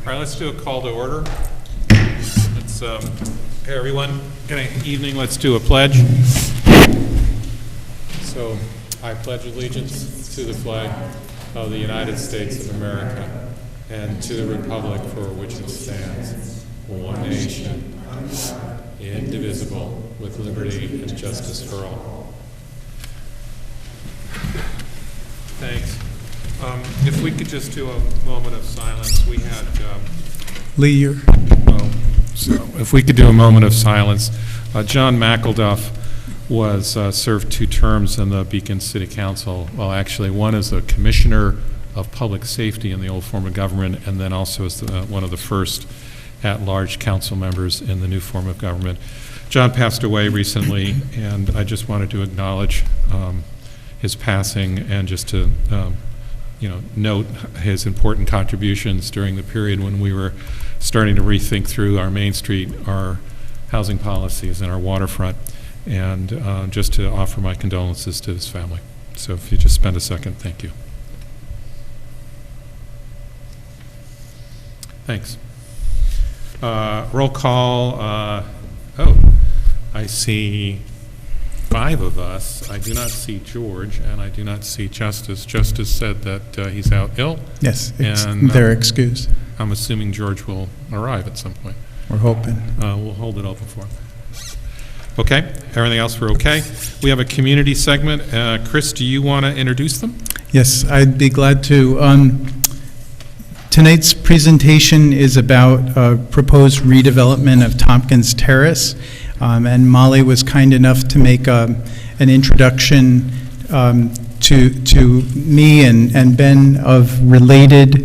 All right, let's do a call to order. Let's, hey everyone, good evening. Let's do a pledge. So, I pledge allegiance to the flag of the United States of America and to the republic for which it stands, one nation, indivisible, with liberty and justice for all. Thanks. If we could just do a moment of silence, we had Lee, you're... so if we could do a moment of silence. John McElduff was served 2 terms in the Beacon City Council. Well, actually, one as a commissioner of public safety in the old form of government, and then also as one of the first at-large council members in the new form of government. John passed away recently, and I just wanted to acknowledge his passing and just to note his important contributions during the period when we were starting to rethink through our Main Street, our housing policies, and our waterfront, and just to offer my condolences to his family. So if you just spend a second, thank you. Thanks. Roll call. I see 5 of us. I do not see George, and I do not see Justice. Justice said that he's out ill. Yes, and they're excused. I'm assuming George will arrive at some point. We're hoping. We'll hold it open for him. Okay, everything else we're okay. We have a community segment. Chris, do you want to introduce them? Yes, I'd be glad to. Tonight's presentation is about proposed redevelopment of Tompkins Terrace. And Molly was kind enough to make an introduction to me and Ben of Related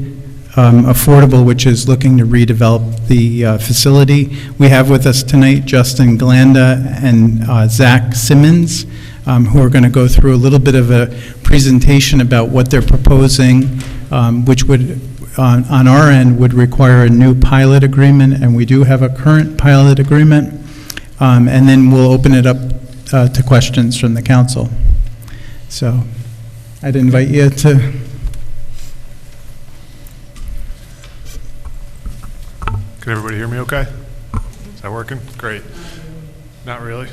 Affordable, which is looking to redevelop the facility. We have with us tonight Justin Glanda and Zach Simmons, who are going to go through a little bit of a presentation about what they're proposing, which would, on our end, would require a new pilot agreement, and we do have a current pilot agreement. And then we'll open it up to questions from the council. So I'd invite you to... Can everybody hear me okay? Is that working? Great. Not really?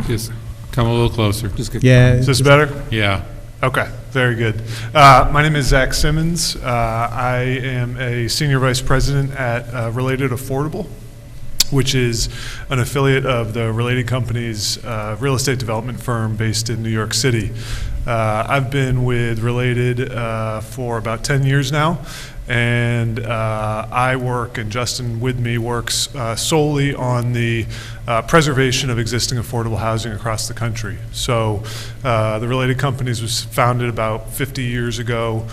Just come a little closer. Yeah. Is this better? Yeah. Okay, very good. My name is Zach Simmons. I am a Senior Vice President at Related Affordable, which is an affiliate of the Related Companies real estate development firm based in New York City. I've been with Related for about 10 years now, and I work, and Justin with me works solely on the preservation of existing affordable housing across the country. So the Related Companies was founded about 50 years ago,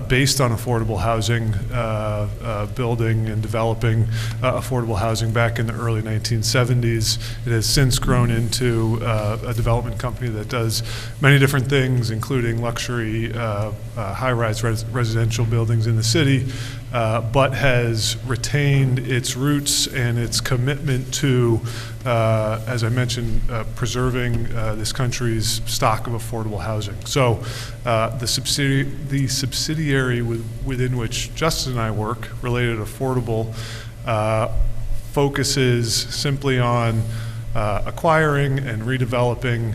based on affordable housing, building and developing affordable housing back in the early 1970s. It has since grown into a development company that does many different things, including luxury high-rise residential buildings in the city, but has retained its roots and its commitment to, as I mentioned, preserving this country's stock of affordable housing. So the subsidiary within which Justin and I work, Related Affordable, focuses simply on acquiring and redeveloping,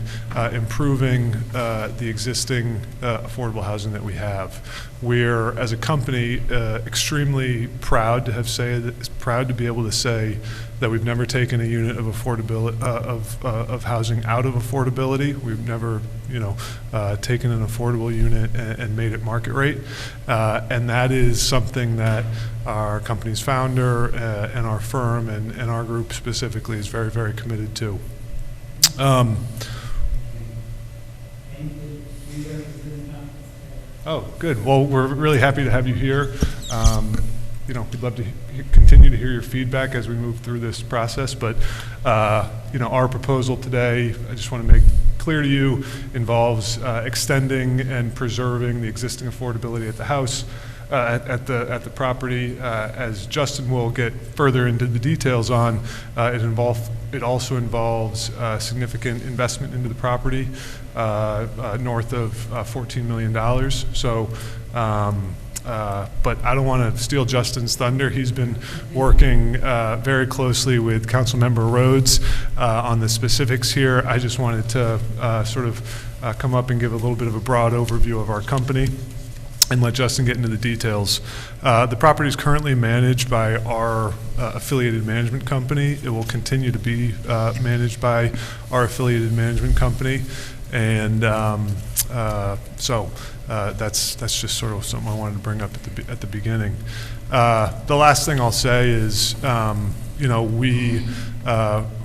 improving the existing affordable housing that we have. We're, as a company, extremely proud to be able to say that we've never taken a unit of affordability of housing out of affordability. We've never, taken an affordable unit and made it market rate, and that is something that our company's founder and our firm and our group specifically is very, very committed to. Oh, good. Well, we're really happy to have you here. We'd love to continue to hear your feedback as we move through this process, but our proposal today, I just want to make clear to you, involves extending and preserving the existing affordability at the house, at the property. As Justin will get further into the details on, it also involves significant investment into the property, north of $14 million. So But I don't want to steal Justin's thunder. He's been working very closely with Councilmember Rhodes on the specifics here. I just wanted to sort of come up and give a little bit of a broad overview of our company and let Justin get into the details. The property is currently managed by our affiliated management company. It will continue to be managed by our affiliated management company. And so that's just sort of something I wanted to bring up at the beginning. The last thing I'll say is, we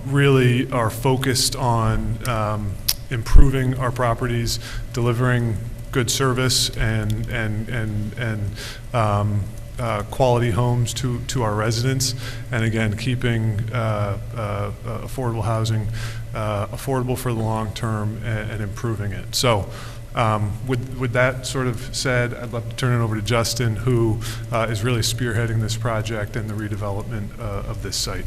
really are focused on improving our properties, delivering good service and quality homes to our residents, and again, keeping affordable housing affordable for the long term and improving it. So with that sort of said, I'd love to turn it over to Justin, who is really spearheading this project and the redevelopment of this site.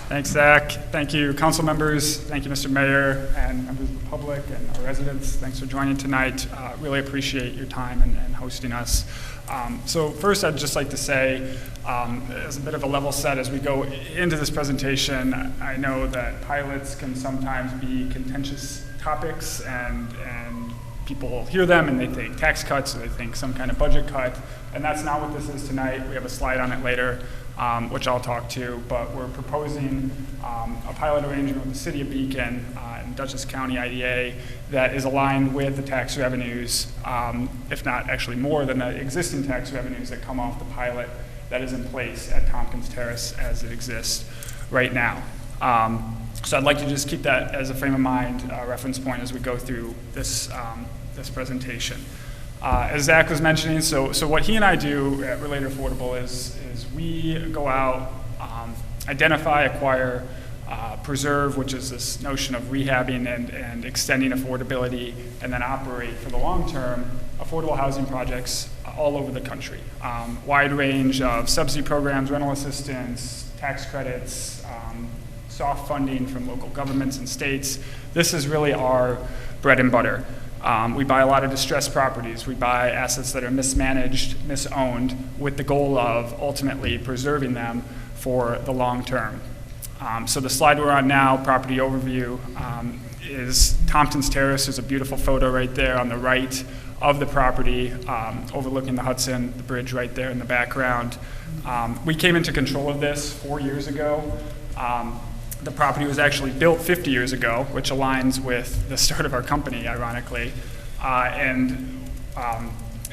Thanks, Zach. Thank you, council members. Thank you, Mr. Mayor, and members of the public and our residents. Thanks for joining tonight. Really appreciate your time and hosting us. So first, I'd just like to say, as a bit of a level set as we go into this presentation, I know that pilots can sometimes be contentious topics, and people hear them and they think tax cuts or they think some kind of budget cut, and that's not what this is tonight. We have a slide on it later, which I'll talk to, but we're proposing a pilot arrangement with the City of Beacon and Dutchess County IDA that is aligned with the tax revenues, if not actually more than the existing tax revenues that come off the pilot that is in place at Tompkins Terrace as it exists right now. So I'd like to just keep that as a frame of mind reference point as we go through this, this presentation. As Zach was mentioning, so what he and I do at Related Affordable is we go out, identify, acquire, preserve, which is this notion of rehabbing and extending affordability, and then operate for the long term affordable housing projects all over the country. Wide range of subsidy programs, rental assistance, tax credits, soft funding from local governments and states. This is really our bread and butter. We buy a lot of distressed properties. We buy assets that are mismanaged, misowned, with the goal of ultimately preserving them for the long term. So the slide we're on now, property overview, is Tompkins Terrace. There's a beautiful photo right there on the right of the property, overlooking the Hudson, the bridge right there in the background. We came into control of this 4 years ago. The property was actually built 50 years ago, which aligns with the start of our company, ironically.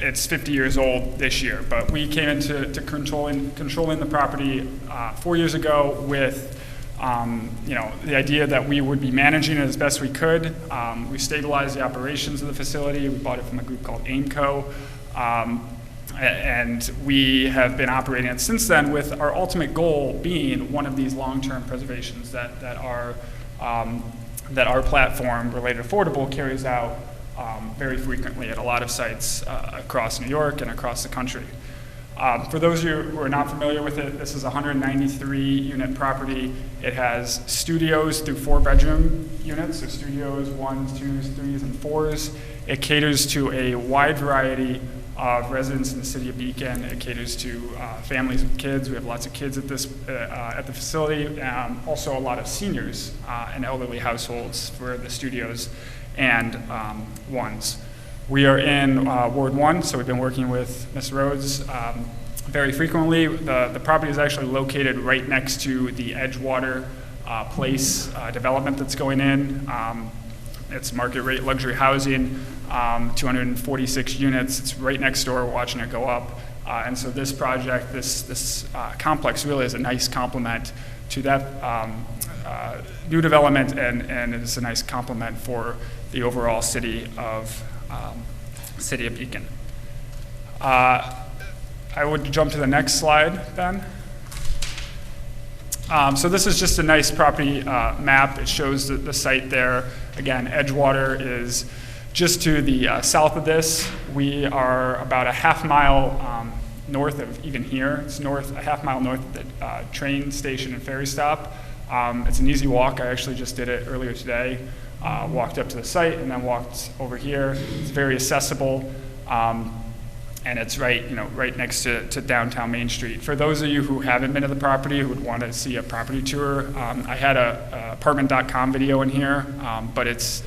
It's 50 years old this year. But we came into controlling the property 4 years ago with the idea that we would be managing it as best we could. We stabilized the operations of the facility. We bought it from a group called Aimco. And we have been operating it since then, with our ultimate goal being one of these long-term preservations that our platform, Related Affordable, carries out very frequently at a lot of sites across New York and across the country. For those of you who are not familiar with it, this is a 193-unit property. It has studios through 4-bedroom units, so studios 1s, 2s, 3s, and 4s. It caters to a wide variety of residents in the City of Beacon. It caters to families with kids. We have lots of kids at the facility. Also a lot of seniors and elderly households for the studios and ones. We are in Ward 1, so we've been working with Ms. Rhodes very frequently. The property is actually located right next to the Edgewater Place development that's going in. It's market rate luxury housing, 246 units. It's right next door. We're watching it go up. And so this project, this complex really is a nice complement to that new development, and it's a nice complement for the overall city of Beacon. I would jump to the next slide, Ben. So this is just a nice property map. It shows the site there. Again, Edgewater is just to the south of this. We are about a half mile north of even here. It's a half mile north of the train station and ferry stop. It's an easy walk. I actually just did it earlier today. walked up to the site and then walked over here. It's very accessible. And it's right next to downtown Main Street. For those of you who haven't been to the property, who would want to see a property tour, I had a apartment.com video in here, but it's,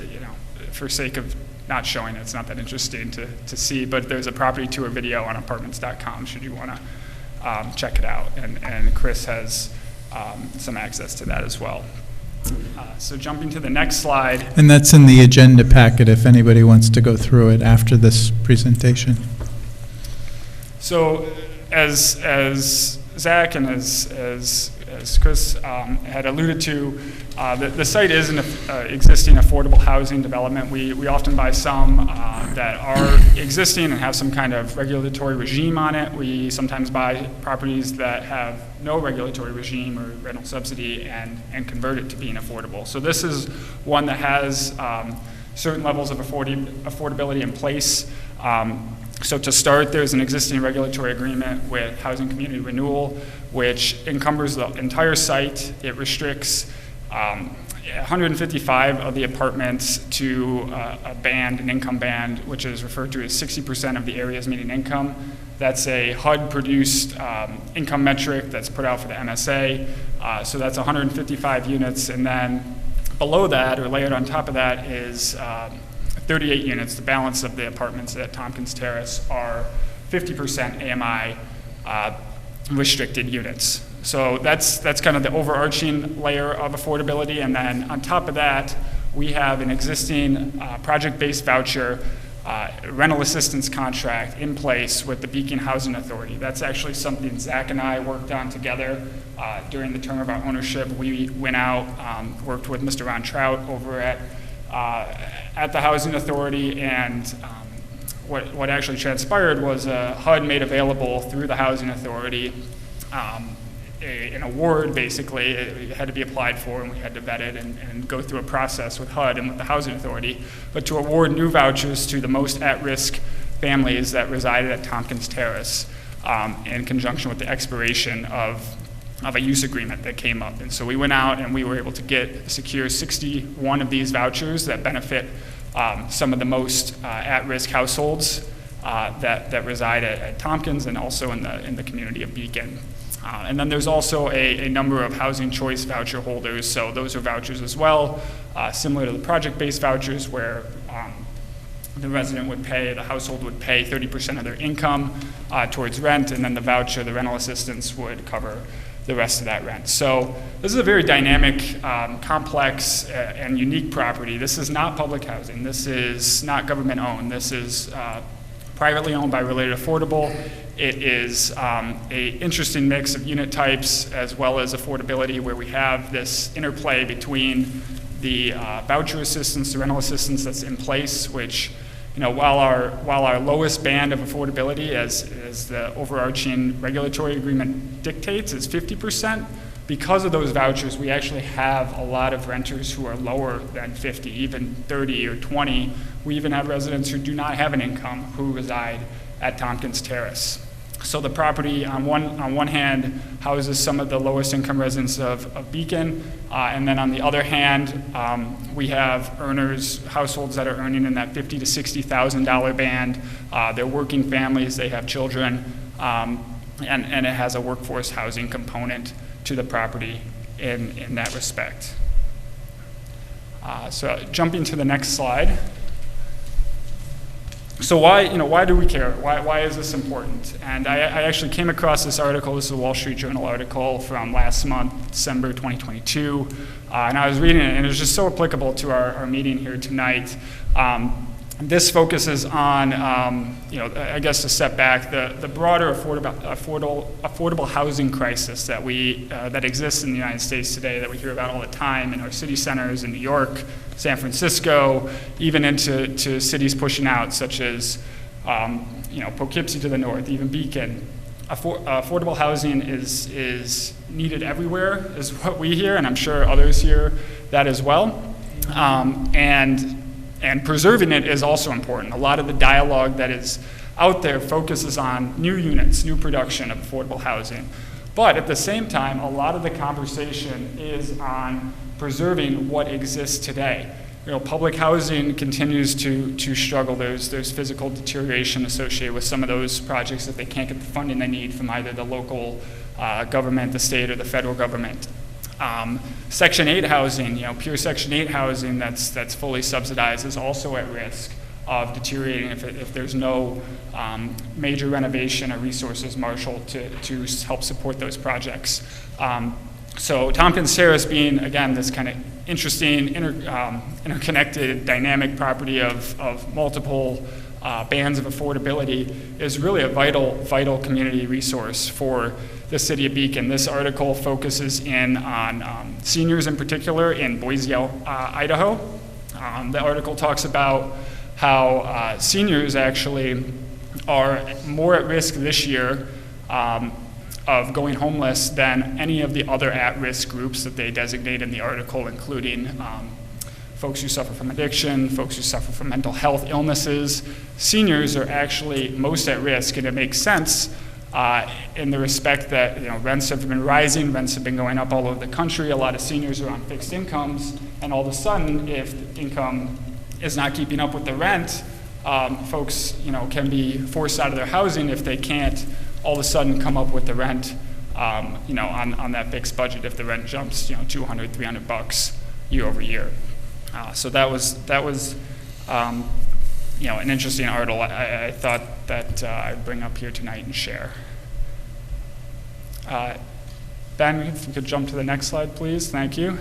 for sake of not showing it, it's not that interesting to see, but there's a property tour video on apartments.com should you want to check it out. And Chris has some access to that as well. So jumping to the next slide. And that's in the agenda packet if anybody wants to go through it after this presentation. So as Zach and as Chris had alluded to, the site is an existing affordable housing development. We often buy some that are existing and have some kind of regulatory regime on it. We sometimes buy properties that have no regulatory regime or rental subsidy and convert it to being affordable. So this is one that has certain levels of affordability in place. So to start, there's an existing regulatory agreement with Housing Community Renewal, which encumbers the entire site. It restricts 155 of the apartments to an income band, which is referred to as 60% of the area's median income. That's a HUD-produced income metric that's put out for the MSA. So that's 155 units, and then below that, or layered on top of that, is 38 units. The balance of the apartments at Tompkins Terrace are 50% AMI restricted units. So that's kind of the overarching layer of affordability. And then on top of that, we have an existing project-based voucher rental assistance contract in place with the Beacon Housing Authority. That's actually something Zach and I worked on together during the term of our ownership. We went out, worked with Mr. Ron Trout over at the Housing Authority, and what actually transpired was HUD made available through the Housing Authority an award, basically. It had to be applied for, and we had to vet it and go through a process with HUD and with the Housing Authority, but to award new vouchers to the most at-risk families that resided at Tompkins Terrace in conjunction with the expiration of a use agreement that came up. And so we went out and we were able to secure 61 of these vouchers that benefit some of the most at-risk households that reside at Tompkins and also in the community of Beacon. And then there's also a number of housing choice voucher holders. So those are vouchers as well, similar to the project-based vouchers, where the household would pay 30% of their income towards rent, and then the rental assistance would cover the rest of that rent. So this is a very dynamic, complex, and unique property. This is not public housing. This is not government owned. This is privately owned by Related Affordable. It is an interesting mix of unit types as well as affordability, where we have this interplay between the voucher assistance, the rental assistance that's in place, which, while our lowest band of affordability, as the overarching regulatory agreement dictates, is 50%, because of those vouchers, we actually have a lot of renters who are lower than 50, even 30 or 20. We even have residents who do not have an income who reside at Tompkins Terrace. So the property, on one hand, houses some of the lowest income residents of Beacon, and then on the other hand, we have households that are earning in that $50,000 to $60,000 band. They're working families, they have children, and it has a workforce housing component to the property in that respect. So jumping to the next slide. So why do we care? Why is this important? And I actually came across this article. This is a Wall Street Journal article from last month, December 2022. And I was reading it, and it was just so applicable to our meeting here tonight. This focuses on, I guess to step back, the broader affordable housing crisis that exists in the United States today, that we hear about all the time in our city centers in New York, San Francisco, even into cities pushing out, such as Poughkeepsie to the north, even Beacon. Affordable housing is needed everywhere, is what we hear, and I'm sure others hear that as well. And preserving it is also important. A lot of the dialogue that is out there focuses on new units, new production of affordable housing. But at the same time, a lot of the conversation is on preserving what exists today. public housing continues to struggle. There's physical deterioration associated with some of those projects that they can't get the funding they need from either the local government, the state, or the federal government. Section 8 housing, pure Section 8 housing that's fully subsidized is also at risk of deteriorating if there's no major renovation or resources marshaled to help support those projects. So Tompkins Terrace being, again, this kind of interesting, interconnected, dynamic property of multiple bands of affordability is really a vital community resource for the city of Beacon. This article focuses in on seniors in particular in Boise, Idaho. The article talks about how seniors actually are more at risk this year of going homeless than any of the other at-risk groups that they designate in the article, including folks who suffer from addiction, folks who suffer from mental health illnesses. Seniors are actually most at risk, and it makes sense in the respect that rents have been rising, rents have been going up all over the country. A lot of seniors are on fixed incomes, and all of a sudden, if income is not keeping up with the rent, folks can be forced out of their housing if they can't all of a sudden come up with the rent on that fixed budget if the rent jumps $200, $300 year over year. So that was an interesting article I thought that I'd bring up here tonight and share. Ben, if you could jump to the next slide, please. Thank you.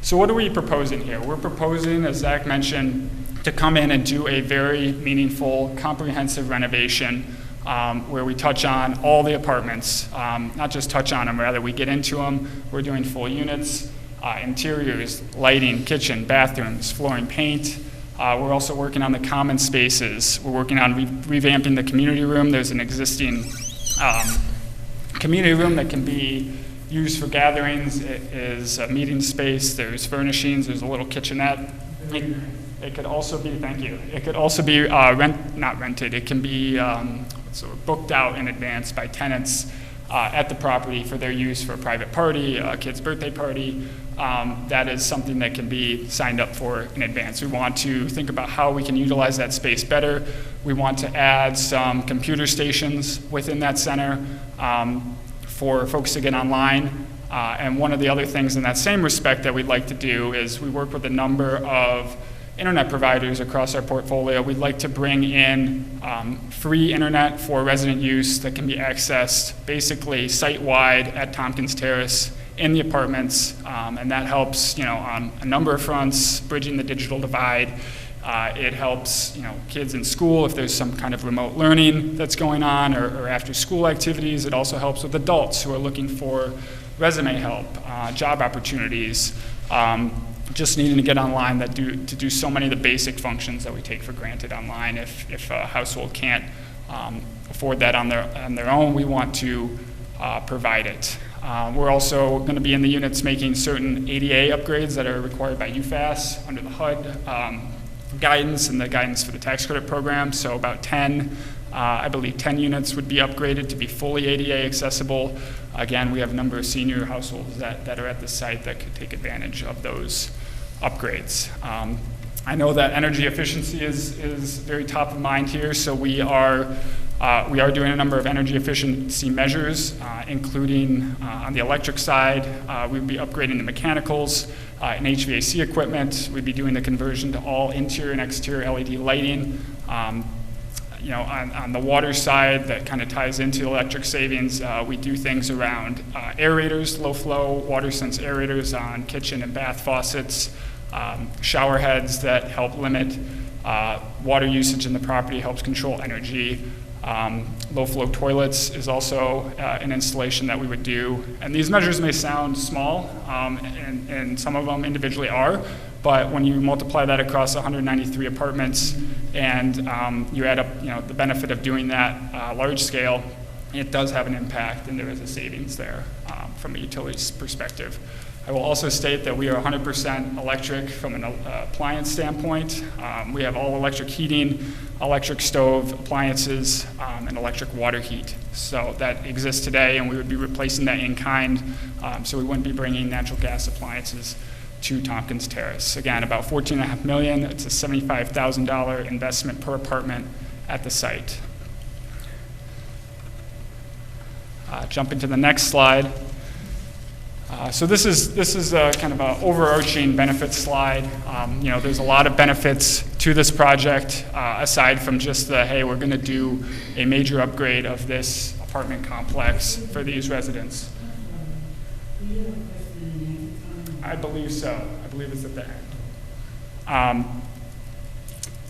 So what are we proposing here? We're proposing, as Zach mentioned, to come in and do a very meaningful, comprehensive renovation where we touch on all the apartments, not just touch on them, rather we get into them. We're doing full units, interiors, lighting, kitchen, bathrooms, flooring, paint. We're also working on the common spaces. We're working on revamping the community room. There's an existing community room that can be used for gatherings. It is a meeting space. There's furnishings. There's a little kitchenette. It could also be, thank you. It could also be not rented. It can be booked out in advance by tenants at the property for their use for a private party, a kid's birthday party. That is something that can be signed up for in advance. We want to think about how we can utilize that space better. We want to add some computer stations within that center for folks to get online. And one of the other things in that same respect that we'd like to do is we work with a number of internet providers across our portfolio. We'd like to bring in free internet for resident use that can be accessed basically site-wide at Tompkins Terrace in the apartments, and that helps on a number of fronts, bridging the digital divide. It helps kids in school if there's some kind of remote learning that's going on or after school activities. It also helps with adults who are looking for resume help, job opportunities, just needing to get online to do so many of the basic functions that we take for granted online. If a household can't afford that on their own, we want to provide it. We're also going to be in the units making certain ADA upgrades that are required by UFAS under the HUD guidance and the guidance for the tax credit program. So about 10 units would be upgraded to be fully ADA accessible. Again, we have a number of senior households that are at the site that could take advantage of those upgrades. I know that energy efficiency is very top of mind here, so we are doing a number of energy efficiency measures, including on the electric side. We'd be upgrading the mechanicals and HVAC equipment. We'd be doing the conversion to all interior and exterior LED lighting. On the water side, that kind of ties into electric savings. We do things around aerators, low flow water sense aerators on kitchen and bath faucets, shower heads that help limit water usage in the property, helps control energy. Low flow toilets is also an installation that we would do. And these measures may sound small, and some of them individually are, but when you multiply that across 193 apartments and you add up the benefit of doing that large scale, it does have an impact, and there is a savings there from a utilities perspective. I will also state that we are 100% electric from an appliance standpoint. We have all electric heating, electric stove appliances, and electric water heat. So that exists today, and we would be replacing that in kind, so we wouldn't be bringing natural gas appliances to Tompkins Terrace. Again, about $14.5 million. It's a $75,000 investment per apartment at the site. Jumping to the next slide. So this is kind of an overarching benefits slide. There's a lot of benefits to this project aside from just the, hey, we're going to do a major upgrade of this apartment complex for these residents. I believe so. I believe it's at the end.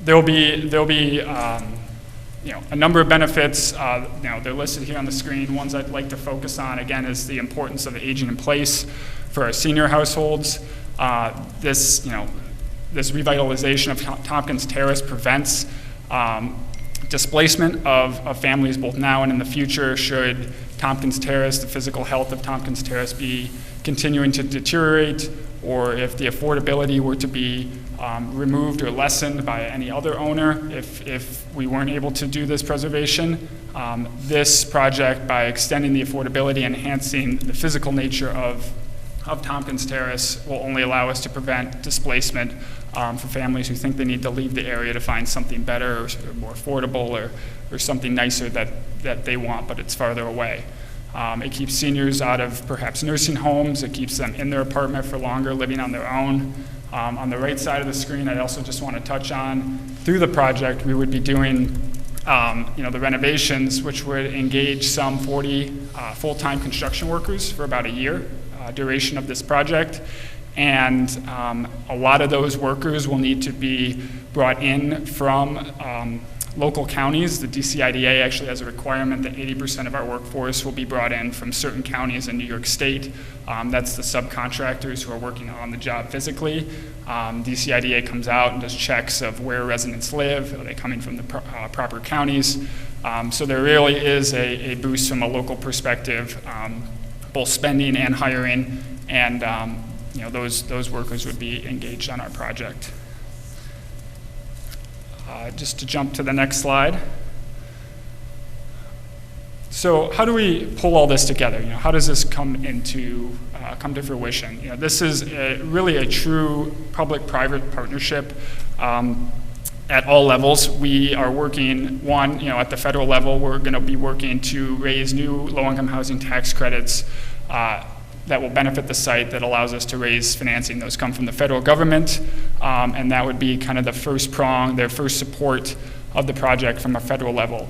There'll be a number of benefits. They're listed here on the screen. Ones I'd like to focus on, again, is the importance of aging in place for our senior households. This revitalization of Tompkins Terrace prevents displacement of families both now and in the future should Tompkins Terrace, the physical health of Tompkins Terrace, be continuing to deteriorate, or if the affordability were to be removed or lessened by any other owner, if we weren't able to do this preservation. This project, by extending the affordability, enhancing the physical nature of Tompkins Terrace, will only allow us to prevent displacement for families who think they need to leave the area to find something better or more affordable or something nicer that they want, but it's farther away. It keeps seniors out of perhaps nursing homes. It keeps them in their apartment for longer, living on their own. On the right side of the screen, I also just want to touch on, through the project, we would be doing the renovations, which would engage some 40 full-time construction workers for about a year duration of this project. And a lot of those workers will need to be brought in from local counties. The DCIDA actually has a requirement that 80% of our workforce will be brought in from certain counties in New York State. That's the subcontractors who are working on the job physically. DCIDA comes out and does checks of where residents live. Are they coming from the proper counties? So there really is a boost from a local perspective, both spending and hiring, and those workers would be engaged on our project. Just to jump to the next slide. So how do we pull all this together? How does this come to fruition? This is really a true public-private partnership at all levels. We are working, at the federal level, we're going to be working to raise new low-income housing tax credits that will benefit the site, that allows us to raise financing. Those come from the federal government, and that would be kind of the first prong, their first support of the project from a federal level.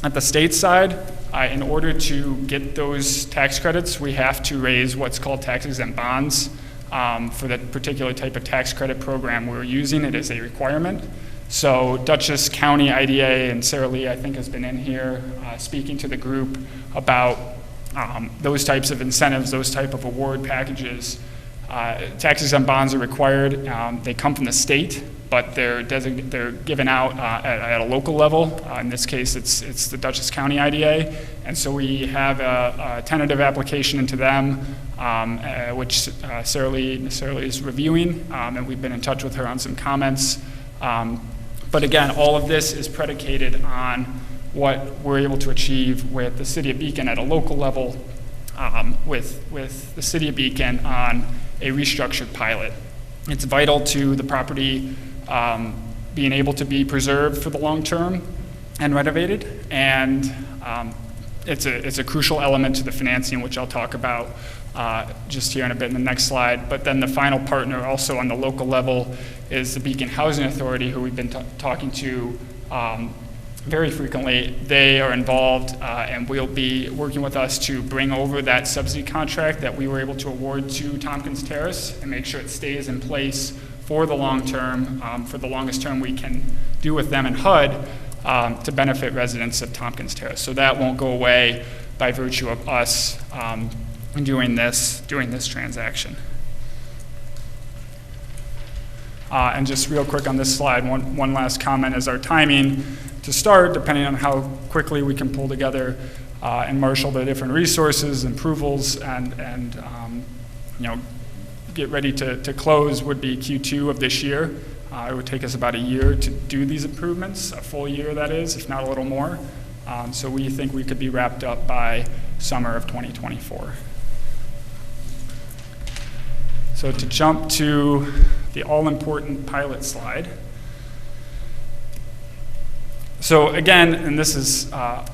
At the state side, in order to get those tax credits, we have to raise what's called tax-exempt bonds for that particular type of tax credit program we're using. It is a requirement. So Dutchess County IDA, and Sarah Lee, I think, has been in here speaking to the group about those types of incentives, those type of award packages. Tax-exempt bonds are required. They come from the state, but they're given out at a local level. In this case, it's the Dutchess County IDA, and so we have a tentative application into them, which Sarah Lee is reviewing, and we've been in touch with her on some comments. But again, all of this is predicated on what we're able to achieve with the City of Beacon at a local level, with the City of Beacon on a restructured pilot. It's vital to the property being able to be preserved for the long term and renovated, and it's a crucial element to the financing, which I'll talk about just here in a bit in the next slide. But then the final partner also on the local level is the Beacon Housing Authority, who we've been talking to very frequently. They are involved and will be working with us to bring over that subsidy contract that we were able to award to Tompkins Terrace and make sure it stays in place for the long term, for the longest term we can do with them and HUD to benefit residents of Tompkins Terrace. So that won't go away by virtue of us doing this transaction. And just real quick on this slide, one last comment is our timing to start, depending on how quickly we can pull together and marshal the different resources, approvals, and get ready to close, would be Q2 of this year. It would take us about a year to do these improvements, a full year that is, if not a little more. So we think we could be wrapped up by summer of 2024. So to jump to the all-important pilot slide. So again, and this is a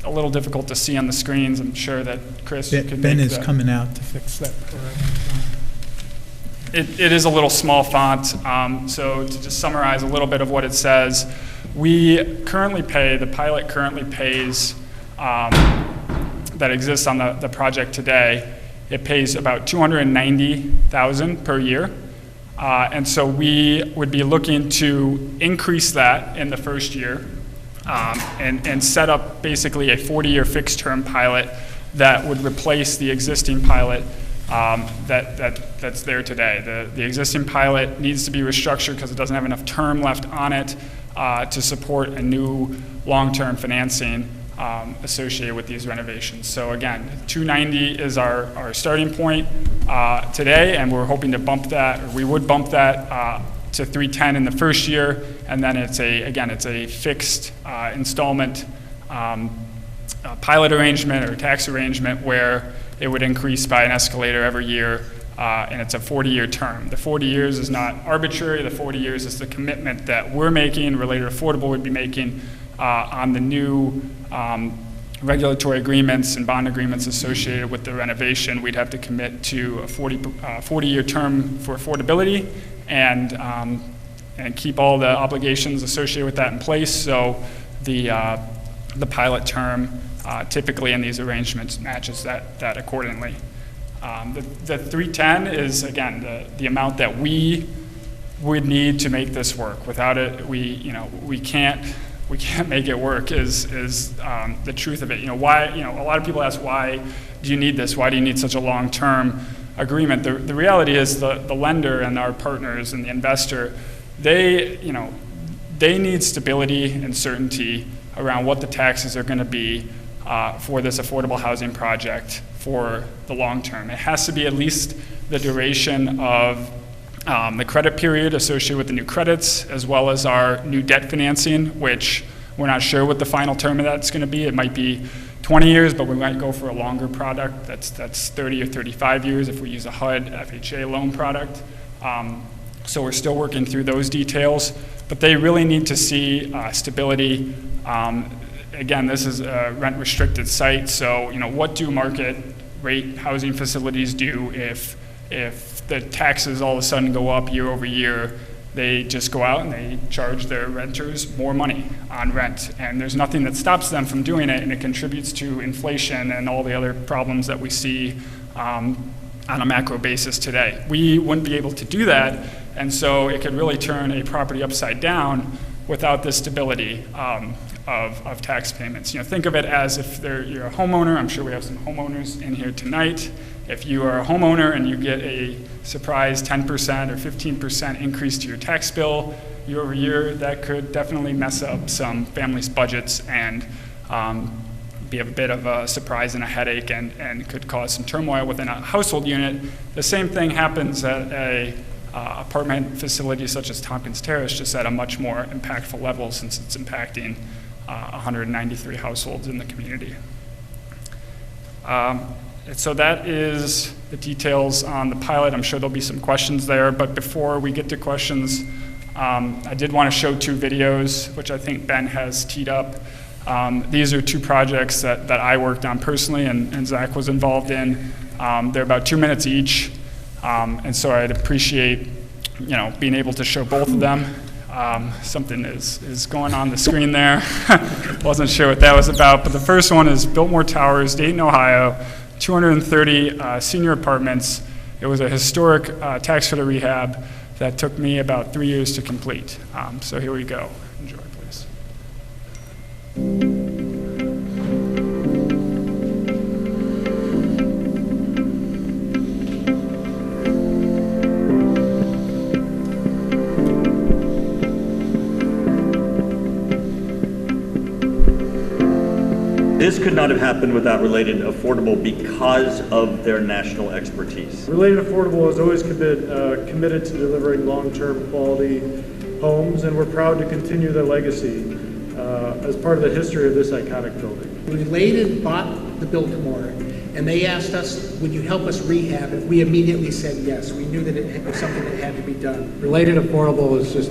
little difficult to see on the screens. I'm sure that Chris could make Ben is that. coming out to fix that. It is a little small font, so to just summarize a little bit of what it says, the pilot currently pays, that exists on the project today, it pays about $290,000 per year. And so we would be looking to increase that in the first year and set up basically a 40-year fixed-term pilot that would replace the existing pilot that's there today. The existing pilot needs to be restructured because it doesn't have enough term left on it to support a new long-term financing associated with these renovations. So again, 290 is our starting point today, and we're hoping to bump that, or we would bump that to 310 in the first year, and then it's a fixed installment pilot arrangement or tax arrangement where it would increase by an escalator every year, and it's a 40-year term. The 40 years is not arbitrary. The 40 years is the commitment that we're making, Related Affordable would be making on the new regulatory agreements and bond agreements associated with the renovation. We'd have to commit to a 40-year term for affordability and keep all the obligations associated with that in place. So the pilot term typically in these arrangements matches that accordingly. The 310 is, again, the amount that we would need to make this work. Without it, we can't make it work is the truth of it. A lot of people ask, why do you need this? Why do you need such a long-term agreement? The reality is the lender and our partners and the investor, they need stability and certainty around what the taxes are going to be for this affordable housing project for the long term. It has to be at least the duration of the credit period associated with the new credits, as well as our new debt financing, which we're not sure what the final term of that's going to be. It might be 20 years, but we might go for a longer product that's 30 or 35 years if we use a HUD FHA loan product. So we're still working through those details, but they really need to see stability. Again, this is a rent-restricted site, so what do market rate housing facilities do if the taxes all of a sudden go up year over year? They just go out and they charge their renters more money on rent, and there's nothing that stops them from doing it, and it contributes to inflation and all the other problems that we see on a macro basis today. We wouldn't be able to do that, and so it could really turn a property upside down without the stability of tax payments. Think of it as if you're a homeowner. I'm sure we have some homeowners in here tonight. If you are a homeowner and you get a surprise 10% or 15% increase to your tax bill year over year, that could definitely mess up some families' budgets and be a bit of a surprise and a headache and could cause some turmoil within a household unit. The same thing happens at a apartment facility such as Tompkins Terrace, just at a much more impactful level since it's impacting 193 households in the community. So that is the details on the pilot. I'm sure there'll be some questions there, but before we get to questions, I did want to show two videos, which I think Ben has teed up. These are two projects that I worked on personally and Zach was involved in. They're about 2 minutes each, and so I'd appreciate being able to show both of them. Something is going on the screen there. Wasn't sure what that was about, but the first one is Biltmore Towers, Dayton, Ohio, 230 senior apartments. It was a historic tax credit rehab that took me about 3 years to complete. So here we go. Enjoy, please. This could not have happened without Related Affordable because of their national expertise. Related Affordable has always committed to delivering long-term quality homes, and we're proud to continue their legacy as part of the history of this iconic building. Related bought the Biltmore, and they asked us, would you help us rehab it? We immediately said yes. We knew that it was something that had to be done. Related Affordable is just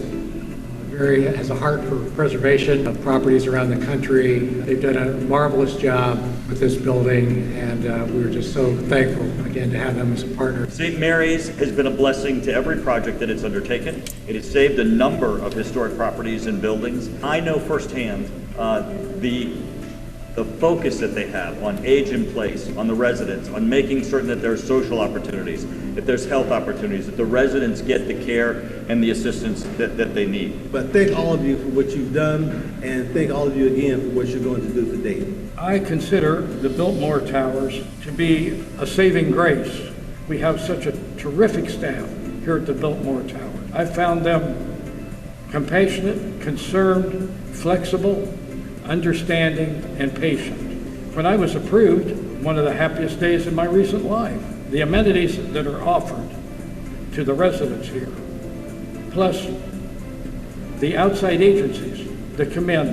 has a heart for preservation of properties around the country. They've done a marvelous job with this building, and we're just so thankful, again, to have them as a partner. St. Mary's has been a blessing to every project that it's undertaken. It has saved a number of historic properties and buildings. I know firsthand the focus that they have on age in place, on the residents, on making certain that there's social opportunities, that there's health opportunities, that the residents get the care and the assistance that they need. But thank all of you for what you've done, and thank all of you again for what you're going to do for Dayton. I consider the Biltmore Towers to be a saving grace. We have such a terrific staff here at the Biltmore Towers. I found them compassionate, concerned, flexible, understanding, and patient. When I was approved, one of the happiest days in my recent life. The amenities that are offered to the residents here, plus the outside agencies that come in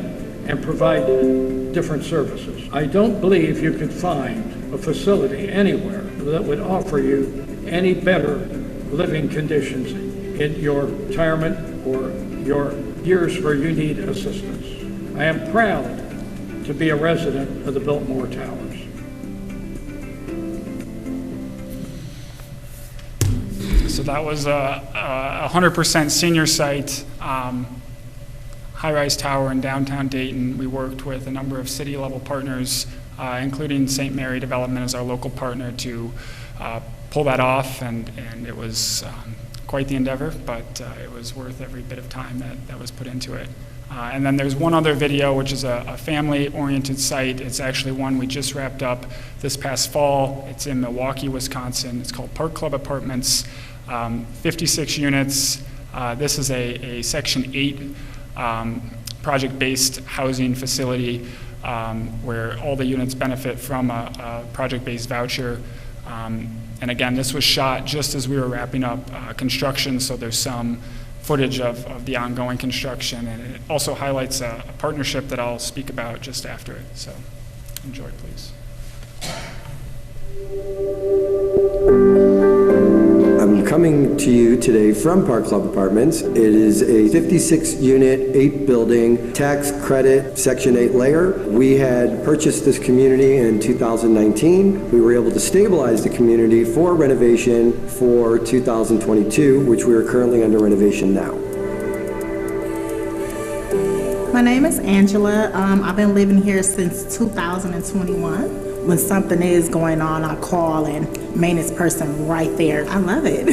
and provide different services. I don't believe you could find a facility anywhere that would offer you any better living conditions in your retirement or your years where you need assistance. I am proud to be a resident of the Biltmore Towers. So that was a 100% senior site, high-rise tower in downtown Dayton. We worked with a number of city-level partners, including St. Mary Development as our local partner, to pull that off, and it was quite the endeavor, but it was worth every bit of time that was put into it. And then there's one other video, which is a family-oriented site. It's actually one we just wrapped up this past fall. It's in Milwaukee, Wisconsin. It's called Park Club Apartments, 56 units. This is a Section 8 project-based housing facility where all the units benefit from a project-based voucher. And again, this was shot just as we were wrapping up construction, so there's some footage of the ongoing construction, and it also highlights a partnership that I'll speak about just after it. So enjoy, please. I'm coming to you today from Park Club Apartments. It is a 56-unit, 8-building, tax credit Section 8 layer. We had purchased this community in 2019. We were able to stabilize the community for renovation for 2022, which we are currently under renovation now. My name is Angela. I've been living here since 2021. When something is going on, I call and maintenance person right there. I love it.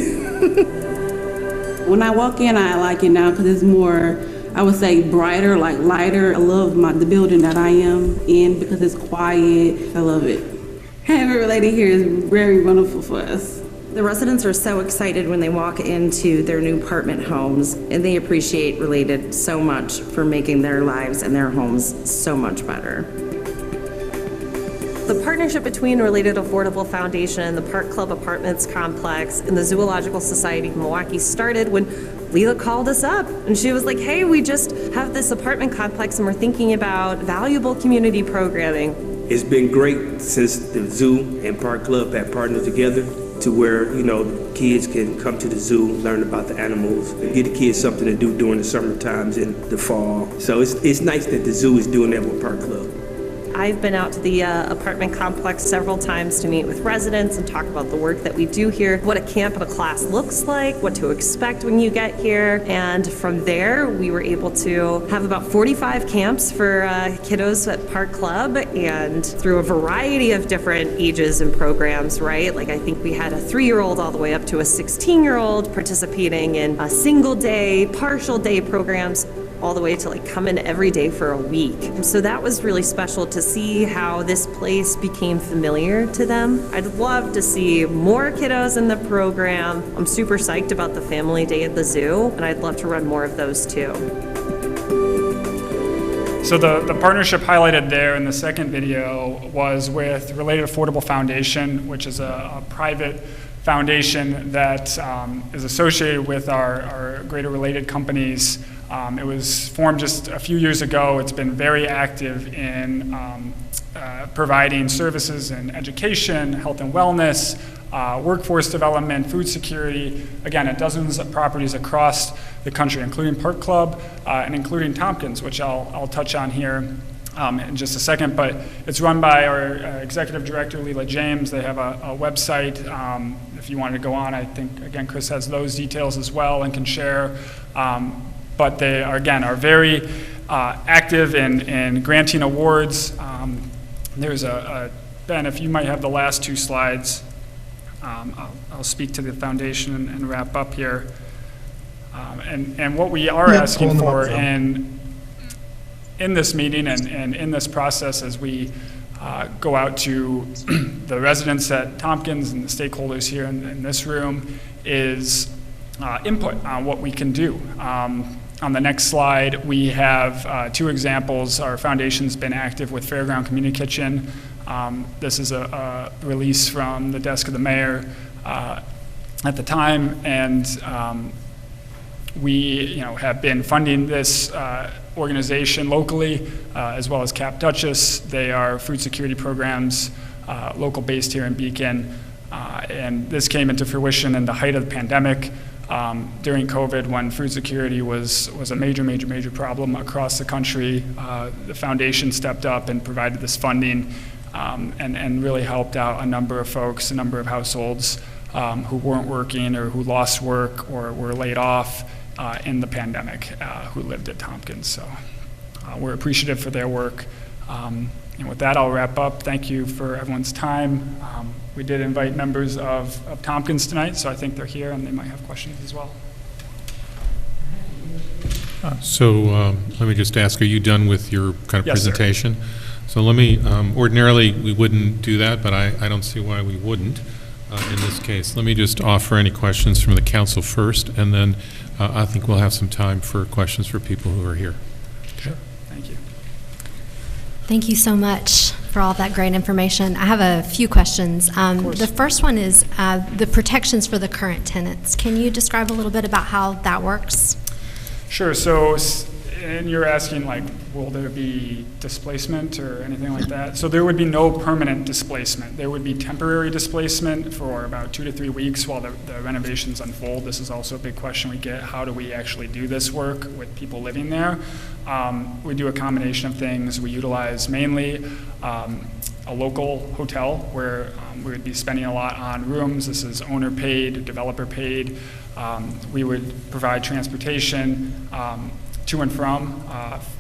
When I walk in, I like it now because it's more, I would say, brighter, like lighter. I love the building that I am in because it's quiet. I love it. Having Related here is very wonderful for us. The residents are so excited when they walk into their new apartment homes, and they appreciate Related so much for making their lives and their homes so much better. The partnership between Related Affordable Foundation, the Park Club Apartments complex, and the Zoological Society of Milwaukee started when Leela called us up, and she was like, hey, we just have this apartment complex and we're thinking about valuable community programming. It's been great since the zoo and Park Club have partnered together to where, you know, kids can come to the zoo, learn about the animals, give the kids something to do during the summer times and the fall. So it's nice that the zoo is doing that with Park Club. I've been out to the apartment complex several times to meet with residents and talk about the work that we do here, what a camp and a class looks like, what to expect when you get here. And from there, we were able to have about 45 camps for kiddos at Park Club, and through a variety of different ages and programs, right? Like I think we had a 3-year-old all the way up to a 16-year-old participating in a single day, partial day programs, all the way to like come in every day for a week. So that was really special to see how this place became familiar to them. I'd love to see more kiddos in the program. I'm super psyched about the family day at the zoo, and I'd love to run more of those too. So the partnership highlighted there in the second video was with Related Affordable Foundation, which is a private foundation that is associated with our greater related companies. It was formed just a few years ago. It's been very active in providing services in education, health and wellness, workforce development, food security, again, at dozens of properties across the country, including Park Club and including Tompkins, which I'll touch on here in just a second. But it's run by our executive director, Leela James. They have a website. If you wanted to go on, I think, again, Chris has those details as well and can share. But they, are very active in granting awards. There's Ben, if you might have the last two slides, I'll speak to the foundation and wrap up here. And what we are asking for in this meeting and in this process as we go out to the residents at Tompkins and the stakeholders here in this room is input on what we can do. On the next slide, we have two examples. Our foundation's been active with Fairground Community Kitchen. This is a release from the desk of the mayor at the time, and we have been funding this organization locally, as well as Cap Duchess. They are food security programs, local based here in Beacon, and this came into fruition in the height of the pandemic. During COVID, when food security was a major problem across the country, the foundation stepped up and provided this funding and really helped out a number of folks, a number of households who weren't working or who lost work or were laid off in the pandemic who lived at Tompkins. So we're appreciative for their work. And with that, I'll wrap up. Thank you for everyone's time. We did invite members of Tompkins tonight, so I think they're here and they might have questions as well. So let me just ask, are you done with your kind of Yes, sir. presentation? So let me, ordinarily we wouldn't do that, but I don't see why we wouldn't in this case. Let me just offer any questions from the council first, and then I think we'll have some time for questions for people who are here. Sure. Thank you. Thank you so much for all that great information. I have a few questions. The first one is the protections for the current tenants. Can you describe a little bit about how that works? Sure. So, and you're asking, like, will there be displacement or anything like that? So there would be no permanent displacement. There would be temporary displacement for about 2 to 3 weeks while the renovations unfold. This is also a big question we get. How do we actually do this work with people living there? We do a combination of things. We utilize mainly a local hotel where we would be spending a lot on rooms. This is owner paid, developer paid. We would provide transportation to and from.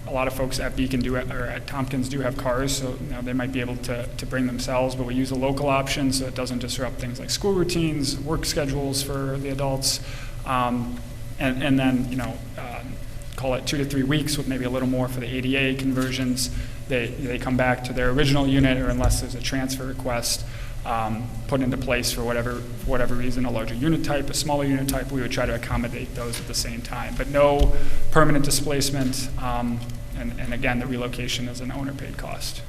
A lot of folks at Beacon or at Tompkins do have cars, so they might be able to bring themselves, but we use a local option so it doesn't disrupt things like school routines, work schedules for the adults, and then call it 2 to 3 weeks with maybe a little more for the ADA conversions. They come back to their original unit, or unless there's a transfer request put into place for whatever reason, a larger unit type, a smaller unit type, we would try to accommodate those at the same time. But no permanent displacement, and again, the relocation is an owner-paid cost.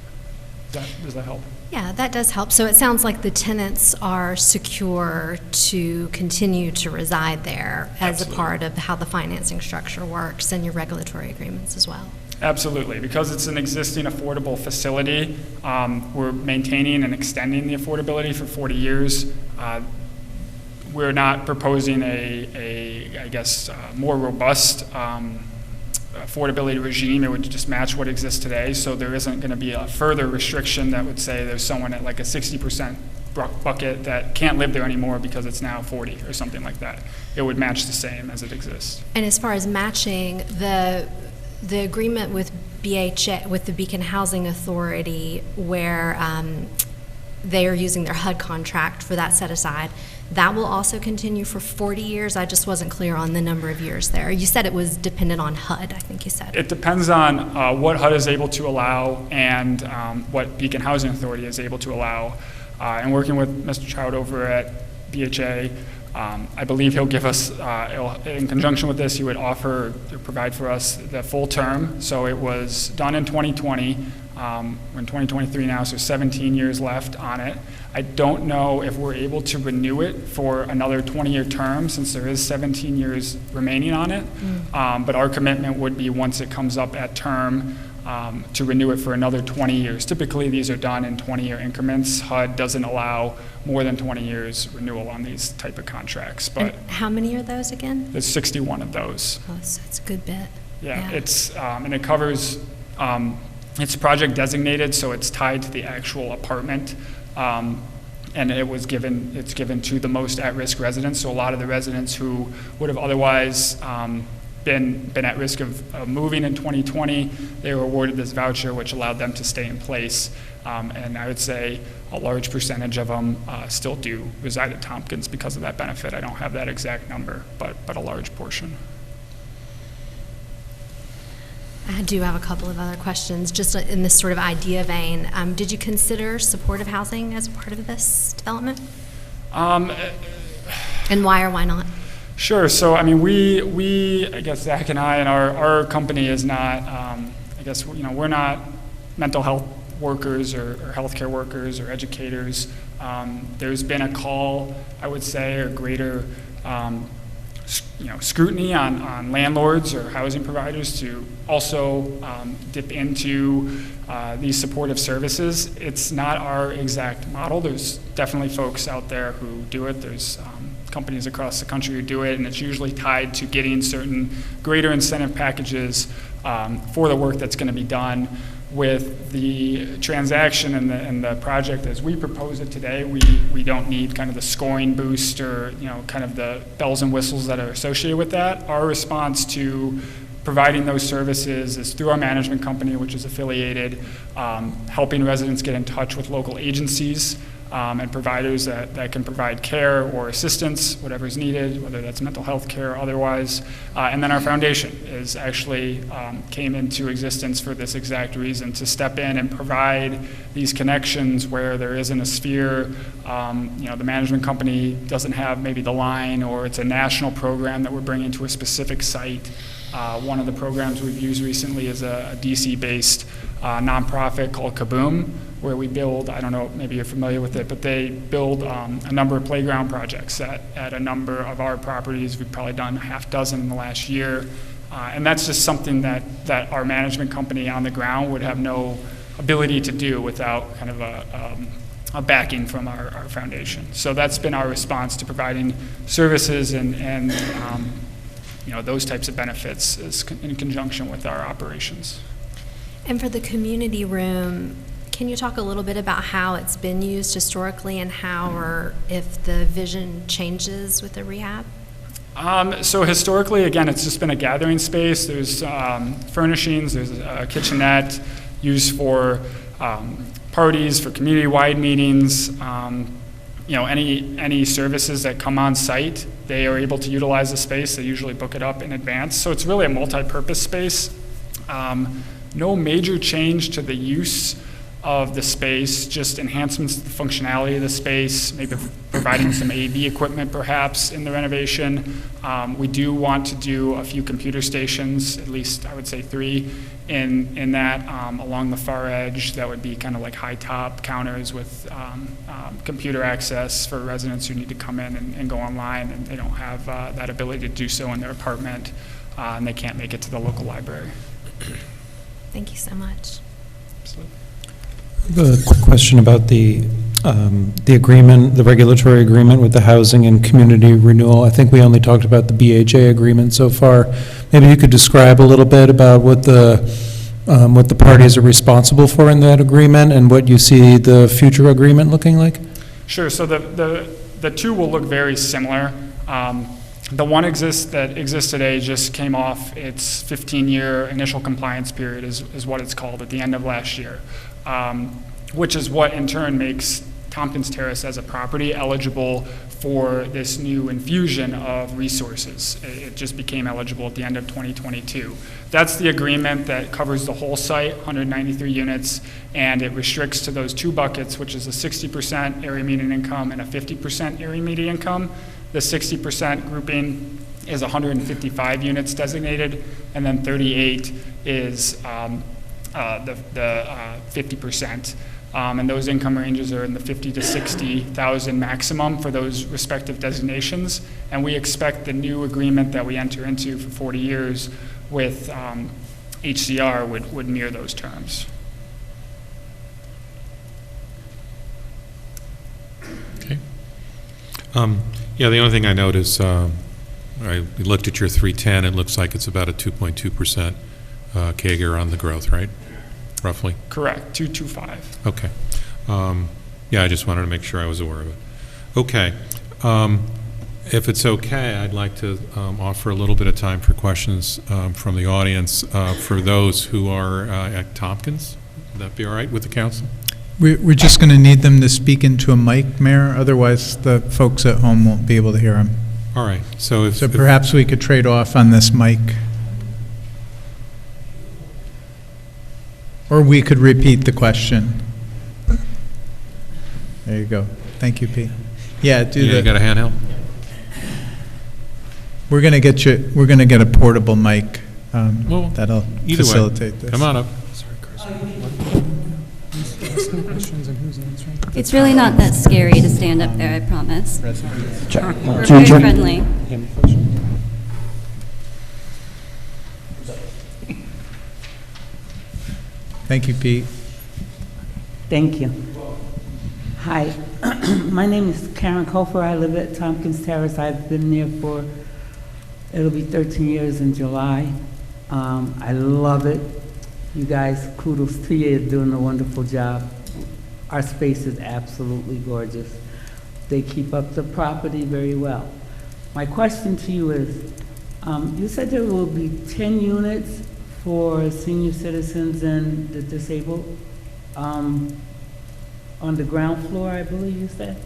Does that help? Yeah, that does help. So it sounds like the tenants are secure to continue to reside there as Absolutely. a part of how the financing structure works and your regulatory agreements as well. Absolutely. Because it's an existing affordable facility, we're maintaining and extending the affordability for 40 years. We're not proposing a more robust affordability regime. It would just match what exists today. So there isn't going to be a further restriction that would say there's someone at like a 60% bucket that can't live there anymore because it's now 40 or something like that. It would match the same as it exists. And as far as matching, the agreement with BHA, with the Beacon Housing Authority, where they are using their HUD contract for that set aside, that will also continue for 40 years? I just wasn't clear on the number of years there. You said it was dependent on HUD, I think you said. It depends on what HUD is able to allow and what Beacon Housing Authority is able to allow. And working with Mr. Trout over at BHA, I believe he'll give us, in conjunction with this, he would offer to provide for us the full term. So it was done in 2020. We're in 2023 now, so 17 years left on it. I don't know if we're able to renew it for another 20-year term, since there is 17 years remaining on it. But our commitment would be, once it comes up at term, to renew it for another 20 years. Typically, these are done in 20-year increments. HUD doesn't allow more than 20 years renewal on these type of contracts. But And how many are those again? there's 61 of those. Oh, so it's a good bit. Yeah, it's, and it covers, it's project designated, so it's tied to the actual apartment. And it's given to the most at-risk residents. So a lot of the residents who would have otherwise been at risk of moving in 2020, they were awarded this voucher, which allowed them to stay in place. And I would say a large percentage of them still do reside at Tompkins because of that benefit. I don't have that exact number, but a large portion. I do have a couple of other questions, just in this sort of idea vein. Did you consider supportive housing as part of this development? And why or why not? Sure. So, I mean, we I guess Zach and I and our company is not, I guess, we're not mental health workers or healthcare workers or educators. There's been a call, I would say, or greater scrutiny on landlords or housing providers to also dip into these supportive services. It's not our exact model. There's definitely folks out there who do it. There's companies across the country who do it, and it's usually tied to getting certain greater incentive packages for the work that's going to be done. With the transaction and the project as we propose it today, we don't need kind of the scoring boost or kind of the bells and whistles that are associated with that. Our response to providing those services is through our management company, which is affiliated, helping residents get in touch with local agencies and providers that can provide care or assistance, whatever is needed, whether that's mental health care or otherwise. And then our foundation is actually came into existence for this exact reason, to step in and provide these connections where there isn't a sphere. The management company doesn't have maybe the line, or it's a national program that we're bringing to a specific site. One of the programs we've used recently is a DC-based nonprofit called Kaboom, where we build, I don't know, maybe you're familiar with it, but they build a number of playground projects at a number of our properties. We've probably done half dozen in the last year. And that's just something that our management company on the ground would have no ability to do without kind of a backing from our foundation. So that's been our response to providing services and those types of benefits is in conjunction with our operations. And for the community room, can you talk a little bit about how it's been used historically and how or if the vision changes with the rehab? So historically, again, it's just been a gathering space. There's furnishings, there's a kitchenette used for parties, for community-wide meetings. Any services that come on site, they are able to utilize the space. They usually book it up in advance. So it's really a multi-purpose space. No major change to the use of the space, just enhancements to the functionality of the space, maybe providing some AV equipment perhaps in the renovation. We do want to do a few computer stations, at least I would say 3 in that along the far edge. That would be kind of like high top counters with computer access for residents who need to come in and go online and they don't have that ability to do so in their apartment and they can't make it to the local library. Thank you so much. Absolutely. A quick question about the agreement, the regulatory agreement with the housing and community renewal. I think we only talked about the BHA agreement so far. Maybe you could describe a little bit about what the parties are responsible for in that agreement and what you see the future agreement looking like? Sure. So the two will look very similar. The one that exists today just came off its 15-year initial compliance period is what it's called at the end of last year. Which is what in turn makes Tompkins Terrace as a property eligible for this new infusion of resources. It just became eligible at the end of 2022. That's the agreement that covers the whole site, 193 units, and it restricts to those 2 buckets, which is a 60% area median income and a 50% area median income. The 60% grouping is 155 units designated, and then 38 is the 50%. And those income ranges are in the 50 to 60,000 maximum for those respective designations. And we expect the new agreement that we enter into for 40 years with HCR would mirror those terms. Okay. Yeah, the only thing I note is, I looked at your 310, it looks like it's about a 2.2% CAGR on the growth, right? Roughly? Correct, 225. Okay. Yeah, I just wanted to make sure I was aware of it. Okay. If it's okay, I'd like to offer a little bit of time for questions from the audience for those who are at Tompkins. Would that be all right with the council? We're just going to need them to speak into a mic, Mayor, otherwise the folks at home won't be able to hear them. All right. So perhaps we could trade off on this mic. Or we could repeat the question. There you go. Thank you, Pete. Yeah, you got a handheld? We're going to get you. We're going to get a portable mic that'll either facilitate way. this. Come on up. It's really not that scary to stand up there, I promise. We're very friendly. Thank you, Pete. Thank you. Hi, my name is Karen Kofer. I live at Tompkins Terrace. I've been there for, it'll be 13 years in July. I love it. You guys, kudos to you, you're doing a wonderful job. Our space is absolutely gorgeous. They keep up the property very well. My question to you is, you said there will be 10 units for senior citizens and the disabled on the ground floor, I believe you said.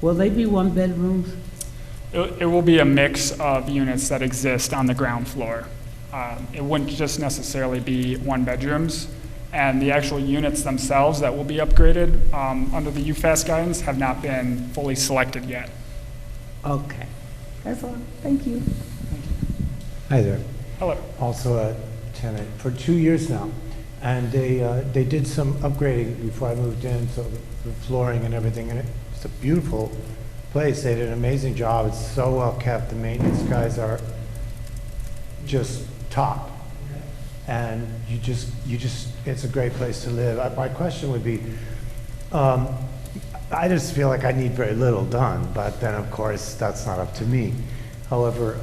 Will they be one bedrooms? It will be a mix of units that exist on the ground floor. It wouldn't just necessarily be one bedrooms, and the actual units themselves that will be upgraded under the UFAS guidance have not been fully selected yet. Okay, that's all. Thank you. Hi there. Hello. Also a tenant for 2 years now, and they did some upgrading before I moved in, so the flooring and everything in it. It's a beautiful place. They did an amazing job. It's so well kept. The maintenance guys are just top, and you just it's a great place to live. My question would be, I just feel like I need very little done, but then of course that's not up to me. However,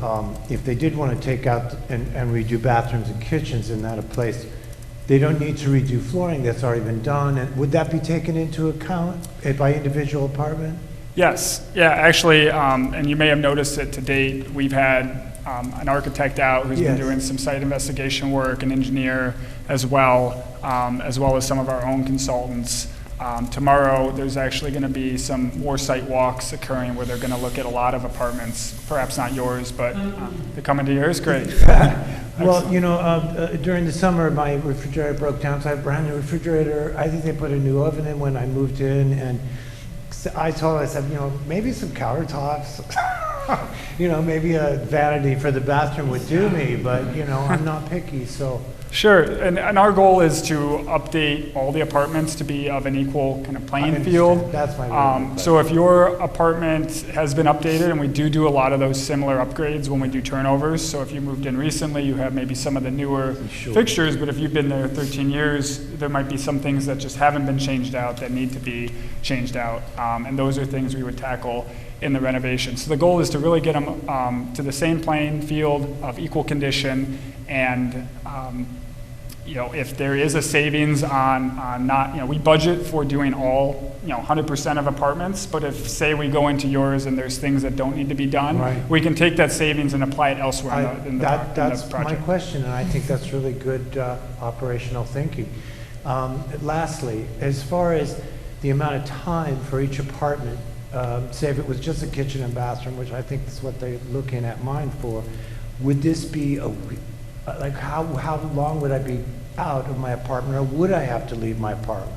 if they did want to take out and redo bathrooms and kitchens in that place, they don't need to redo flooring that's already been done. And would that be taken into account by individual apartment? Yes, yeah, actually, and you may have noticed it to date, we've had an architect out who's been doing some site investigation work, an engineer as well as some of our own consultants. Tomorrow, there's actually going to be some more site walks occurring where they're going to look at a lot of apartments, perhaps not yours, but they're coming to yours. Great. Well, you know, during the summer, my refrigerator broke down, so I have a brand new refrigerator. I think they put a new oven in when I moved in, and I told her, I said, you know, maybe some countertops, you know, maybe a vanity for the bathroom would do me, but, you know, I'm not picky, so. Sure, and our goal is to update all the apartments to be of an equal kind of playing field. That's my so if your apartment has been updated, and we do a lot of those similar upgrades when we do turnovers, so if you moved in recently, you have maybe some of the newer fixtures, but if you've been there 13 years, there might be some things that just haven't been changed out that need to be changed out, and those are things we would tackle in the renovation. So the goal is to really get them to the same playing field of equal condition, and you know, if there is a savings on not, you know, we budget for doing all, you know, 100% of apartments, but if, say, we go into yours and there's things that don't need to be done, we can take that savings and apply it elsewhere in the project. That's my question, and I think that's really good operational thinking. Lastly, as far as the amount of time for each apartment, say if it was just a kitchen and bathroom, which I think is what they're looking at mine for, would this be like how long would I be out of my apartment, or would I have to leave my apartment?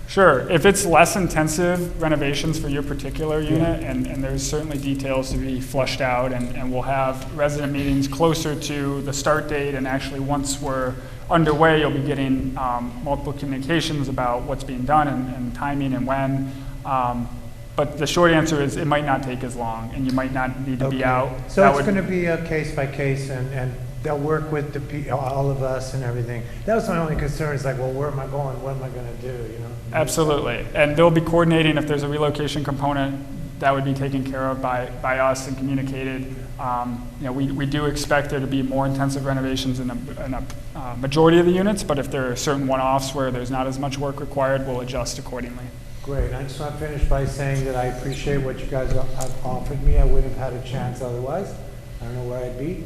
Sure. If it's less intensive renovations for your particular unit, and there's certainly details to be flushed out, and we'll have resident meetings closer to the start date, and actually once we're underway, you'll be getting multiple communications about what's being done and timing and when. But the short answer is it might not take as long, and you might not need to be out. So it's going to be a case by case, and they'll work with all of us and everything. That was my only concern, is like, well, where am I going? What am I going to do, you know? Absolutely. And they'll be coordinating if there's a relocation component. That would be taken care of by us and communicated. We do expect there to be more intensive renovations in a majority of the units, but if there are certain one-offs where there's not as much work required, we'll adjust accordingly. Great. I just want to finish by saying that I appreciate what you guys have offered me. I wouldn't have had a chance otherwise. I don't know where I'd be.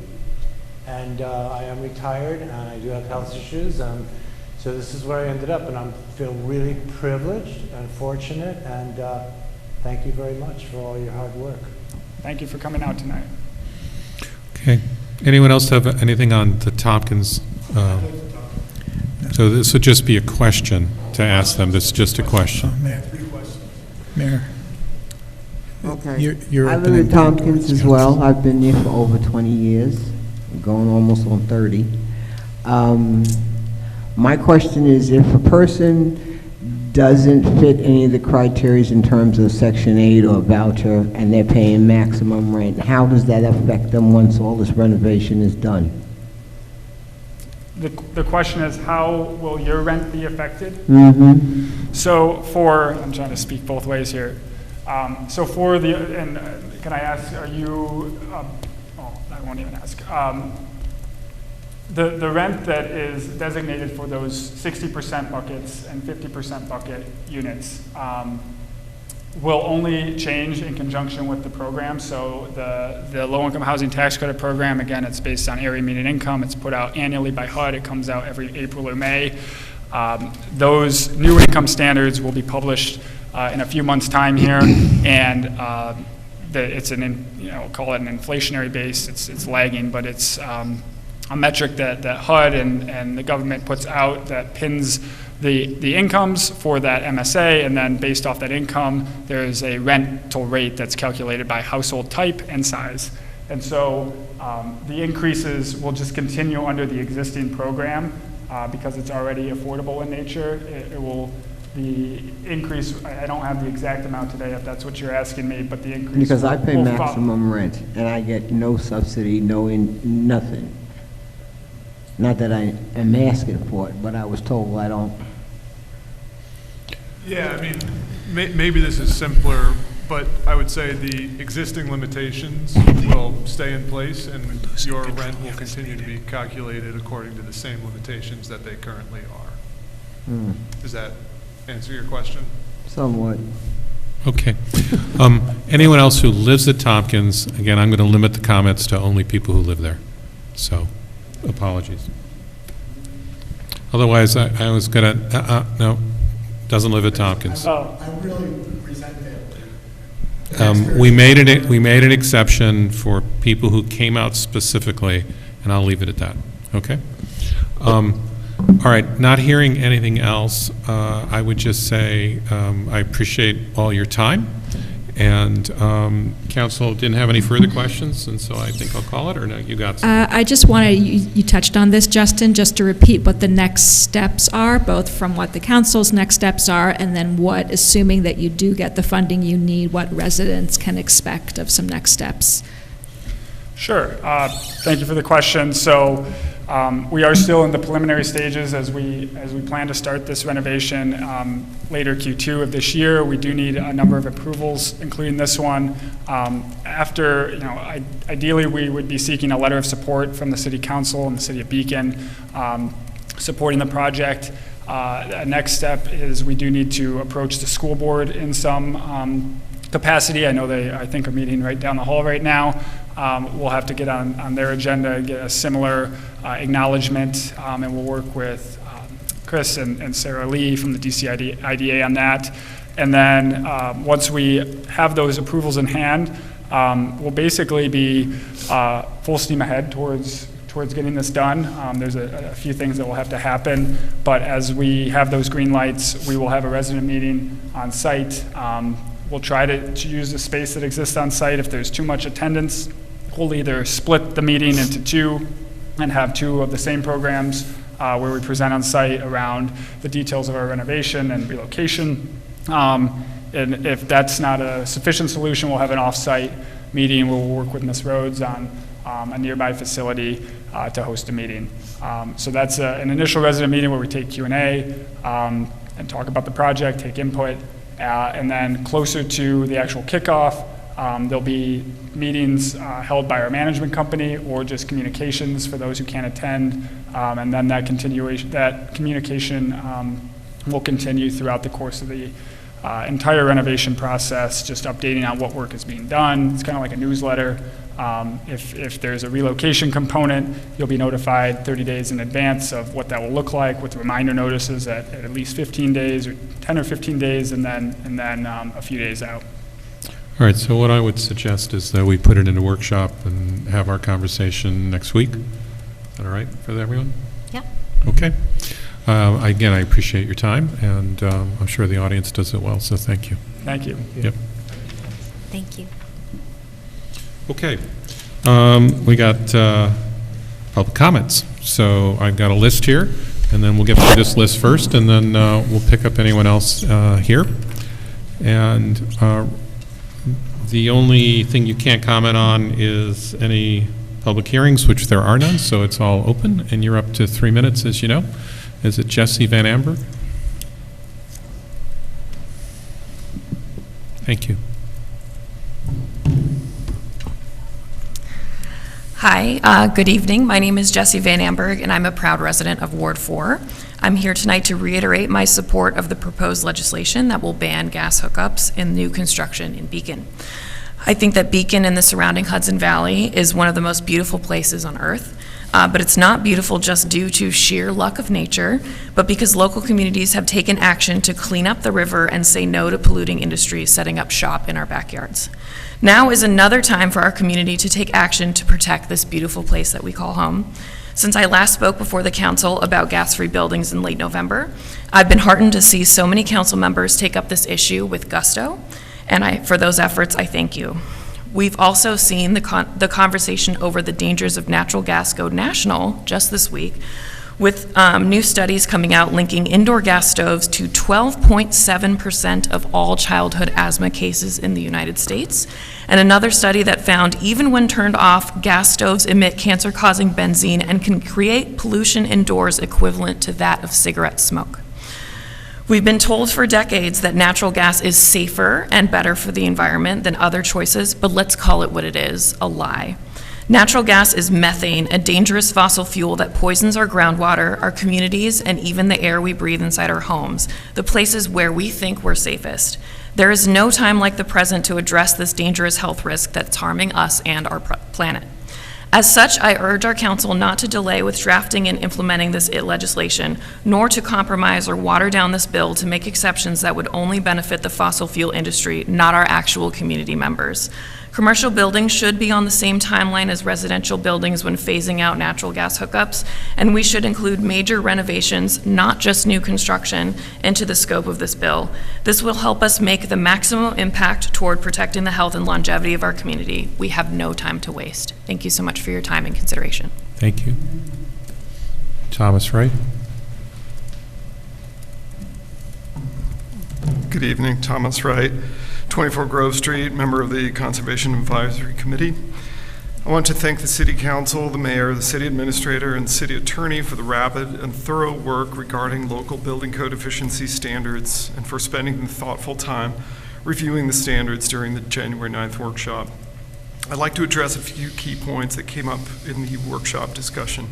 And I am retired, and I do have health issues. So this is where I ended up, and I feel really privileged and fortunate, and thank you very much for all your hard work. Thank you for coming out tonight. Okay. Anyone else have anything on the Tompkins? So this would just be a question to ask them. This is just a question. Mayor. Okay. You're I live in Tompkins as well. I've been there for over 20 years, going almost on 30. My question is, if a person doesn't fit any of the criteria in terms of Section 8 or voucher, and they're paying maximum rent, how does that affect them once all this renovation is done? The question is, how will your rent be affected? Mm-hmm. So I'm trying to speak both ways here. So for and can I ask, are you, I won't even ask. The rent that is designated for those 60% buckets and 50% bucket units will only change in conjunction with the program. So the low-income housing tax credit program, again, it's based on area median income. It's put out annually by HUD. It comes out every April or May. Those new income standards will be published in a few months' time here, and it's call it an inflationary base. It's lagging, but it's a metric that HUD and the government puts out that pins the incomes for that MSA, and then based off that income, there's a rental rate that's calculated by household type and size. And so the increases will just continue under the existing program because it's already affordable in nature. The increase, I don't have the exact amount today if that's what you're asking me, but the increase Because I pay will maximum rent, and I get no subsidy, nothing. Not that I am asking for it, but I was told I don't. Yeah, I mean, maybe this is simpler, but I would say the existing limitations will stay in place, and your rent will continue to be calculated according to the same limitations that they currently are. Does that answer your question? Somewhat. Okay. Anyone else who lives at Tompkins, again, I'm going to limit the comments to only people who live there. So, apologies. Otherwise, I was going to, no, doesn't live at Tompkins. Oh. I really resent that. We made an exception for people who came out specifically, and I'll leave it at that. Okay? All right, not hearing anything else, I would just say I appreciate all your time. And Council didn't have any further questions, and so I think I'll call it, or no, you got some? I just wanted, you touched on this, Justin, just to repeat what the next steps are, both from what the council's next steps are, and then what, assuming that you do get the funding you need, what residents can expect of some next steps. Sure. Thank you for the question. So we are still in the preliminary stages as we plan to start this renovation later Q2 of this year. We do need a number of approvals, including this one. After, ideally we would be seeking a letter of support from the City Council and the City of Beacon supporting the project. The next step is we do need to approach the school board in some capacity. I know they, I think, are meeting right down the hall right now. We'll have to get on their agenda and get a similar acknowledgement, and we'll work with Chris and Sarah Lee from the DCIDA on that. And then once we have those approvals in hand, we'll basically be full steam ahead towards getting this done. There's a few things that will have to happen, but as we have those green lights, we will have a resident meeting on site. We'll try to use the space that exists on site. If there's too much attendance, we'll either split the meeting into two and have two of the same programs where we present on site around the details of our renovation and relocation. And if that's not a sufficient solution, we'll have an off-site meeting where we'll work with Ms. Rhodes on a nearby facility to host a meeting. So that's an initial resident meeting where we take Q&A and talk about the project, take input, and then closer to the actual kickoff, there'll be meetings held by our management company or just communications for those who can't attend, and then that communication will continue throughout the course of the entire renovation process, just updating on what work is being done. It's kind of like a newsletter. If there's a relocation component, you'll be notified 30 days in advance of what that will look like, with reminder notices at least 15 days, or 10 or 15 days, and then a few days out. All right, so what I would suggest is that we put it in a workshop and have our conversation next week. Is that all right for everyone? Yeah. Okay. Again, I appreciate your time, and I'm sure the audience does it well, so thank you. Thank you. Yep. Thank you. Okay. We got public comments. So I've got a list here, and then we'll get through this list first, and then we'll pick up anyone else here. And the only thing you can't comment on is any public hearings, which there are none, so it's all open, and you're up to 3 minutes, as you know. Is it Jesse Van Amber? Thank you. Hi, good evening. My name is Jessie Van Amberg, and I'm a proud resident of Ward 4. I'm here tonight to reiterate my support of the proposed legislation that will ban gas hookups in new construction in Beacon. I think that Beacon and the surrounding Hudson Valley is one of the most beautiful places on earth, but it's not beautiful just due to sheer luck of nature, but because local communities have taken action to clean up the river and say no to polluting industries setting up shop in our backyards. Now is another time for our community to take action to protect this beautiful place that we call home. Since I last spoke before the council about gas-free buildings in late November, I've been heartened to see so many council members take up this issue with gusto, and for those efforts, I thank you. We've also seen the conversation over the dangers of natural gas go national just this week, with new studies coming out linking indoor gas stoves to 12.7% of all childhood asthma cases in the United States, and another study that found even when turned off, gas stoves emit cancer-causing benzene and can create pollution indoors equivalent to that of cigarette smoke. We've been told for decades that natural gas is safer and better for the environment than other choices, but let's call it what it is, a lie. Natural gas is methane, a dangerous fossil fuel that poisons our groundwater, our communities, and even the air we breathe inside our homes, the places where we think we're safest. There is no time like the present to address this dangerous health risk that's harming us and our planet. As such, I urge our council not to delay with drafting and implementing this legislation, nor to compromise or water down this bill to make exceptions that would only benefit the fossil fuel industry, not our actual community members. Commercial buildings should be on the same timeline as residential buildings when phasing out natural gas hookups, and we should include major renovations, not just new construction, into the scope of this bill. This will help us make the maximum impact toward protecting the health and longevity of our community. We have no time to waste. Thank you so much for your time and consideration. Thank you. Thomas Wright. Good evening, Thomas Wright, 24 Grove Street, member of the Conservation Advisory Committee. I want to thank the City Council, the Mayor, the City Administrator, and City Attorney for the rapid and thorough work regarding local building code efficiency standards and for spending the thoughtful time reviewing the standards during the January 9th workshop. I'd like to address a few key points that came up in the workshop discussion.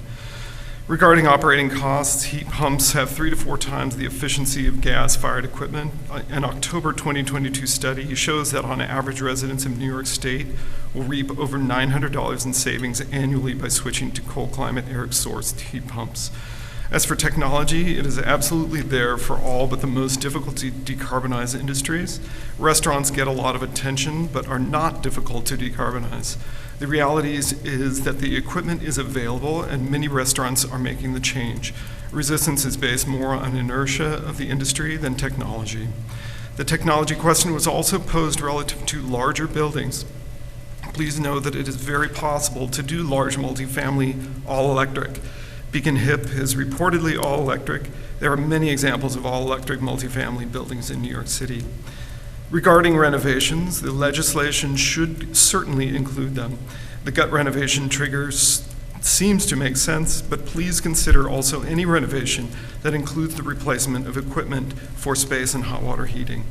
Regarding operating costs, heat pumps have 3 to 4 times the efficiency of gas-fired equipment. An October 2022 study shows that on average, residents of New York State will reap over $900 in savings annually by switching to cold climate air-sourced heat pumps. As for technology, it is absolutely there for all but the most difficult to decarbonize industries. Restaurants get a lot of attention, but are not difficult to decarbonize. The reality is that the equipment is available and many restaurants are making the change. Resistance is based more on inertia of the industry than technology. The technology question was also posed relative to larger buildings. Please know that it is very possible to do large multifamily all-electric. Beacon Hip is reportedly all-electric. There are many examples of all-electric multifamily buildings in New York City. Regarding renovations, the legislation should certainly include them. The gut renovation triggers seems to make sense, but please consider also any renovation that includes the replacement of equipment for space and hot water heating.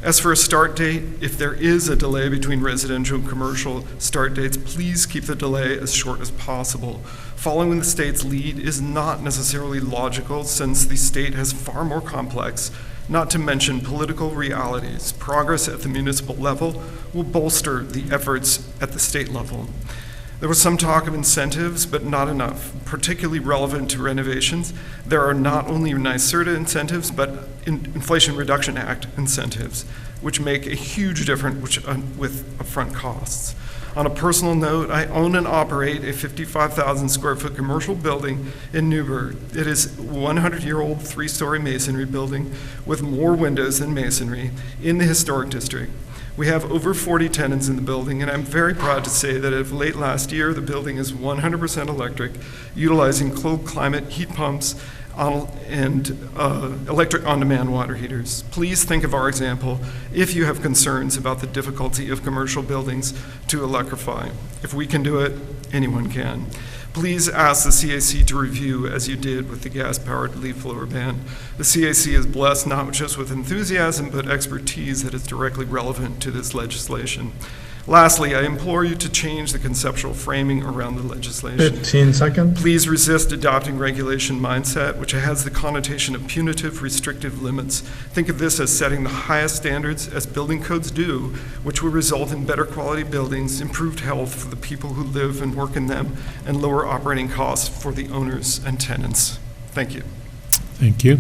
As for a start date, if there is a delay between residential and commercial start dates, please keep the delay as short as possible. Following the state's lead is not necessarily logical, since the state has far more complex, not to mention political realities. Progress at the municipal level will bolster the efforts at the state level. There was some talk of incentives, but not enough. Particularly relevant to renovations, there are not only NYSERDA incentives, but Inflation Reduction Act incentives, which make a huge difference with upfront costs. On a personal note, I own and operate a 55,000 square foot commercial building in Newburgh. It is a 100-year-old 3-story masonry building with more windows than masonry in the historic district. We have over 40 tenants in the building, and I'm very proud to say that as of late last year, the building is 100% electric, utilizing cold climate heat pumps and electric on-demand water heaters. Please think of our example if you have concerns about the difficulty of commercial buildings to electrify. If we can do it, anyone can. Please ask the CAC to review, as you did with the gas-powered leaf blower ban. The CAC is blessed not just with enthusiasm, but expertise that is directly relevant to this legislation. Lastly, I implore you to change the conceptual framing around the legislation. 15 seconds. Please resist adopting regulation mindset, which has the connotation of punitive, restrictive limits. Think of this as setting the highest standards, as building codes do, which will result in better quality buildings, improved health for the people who live and work in them, and lower operating costs for the owners and tenants. Thank you. Thank you.